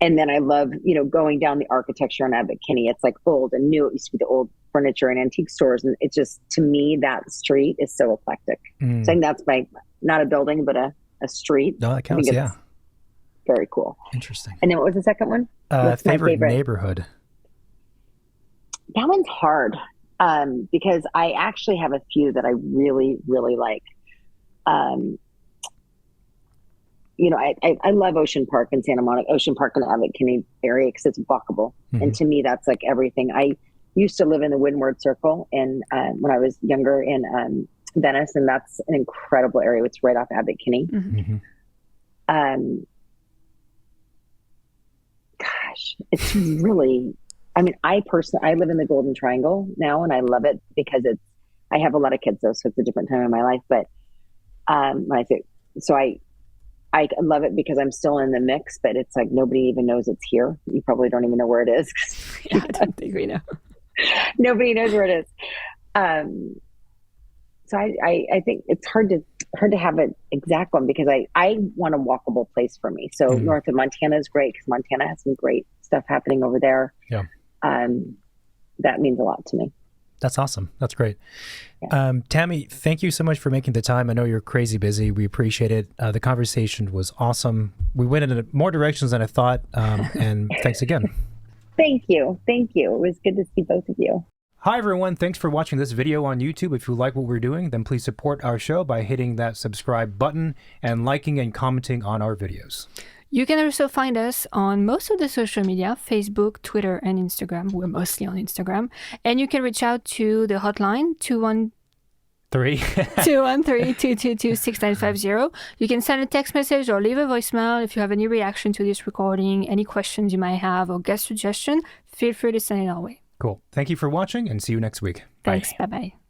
And then I love, going down the architecture on Abbot Kinney. It's like old and new. It used to be the old furniture and antique stores. And it just, to me, that street is so eclectic. So I think that's not a building, but a street. No, that counts, yeah. Very cool. Interesting. And then what was the second one? Favorite neighborhood? That one's hard because I actually have a few that I really, really like. I love Ocean Park in Santa Monica, Ocean Park in the Abbot Kinney area because it's walkable. And to me, that's like everything. I used to live in the Windward Circle when I was younger in Venice, and that's an incredible area. It's right off Abbot Kinney. Gosh, it's really, I mean, I live in the Golden Triangle now, and I love it because I have a lot of kids though, so it's a different time in my life. But I love it because I'm still in the mix, but it's like nobody even knows it's here. You probably don't even know where it is. Yeah, I don't think we know. Nobody knows where it is. So I think it's hard to have an exact one because I want a walkable place for me. So north of Montana is great because Montana has some great stuff happening over there. Yeah. That means a lot to me. That's awesome. That's great. Yeah. Tami, thank you so much for making the time. I know you're crazy busy. We appreciate it. The conversation was awesome. We went in more directions than I thought. And thanks again. Thank you. Thank you. It was good to see both of you. Hi, everyone. Thanks for watching this video on YouTube. If you like what we're doing, then please support our show by hitting that subscribe button and liking and commenting on our videos. You can also find us on most of the social media, Facebook, Twitter, and Instagram. We're mostly on Instagram. And you can reach out to the hotline, 213-222-6950. You can send a text message or leave a voicemail. If you have any reaction to this recording, any questions you might have, or guest suggestion, feel free to send it our way. Cool. Thank you for watching and see you next week. Thanks. Bye. Bye-bye.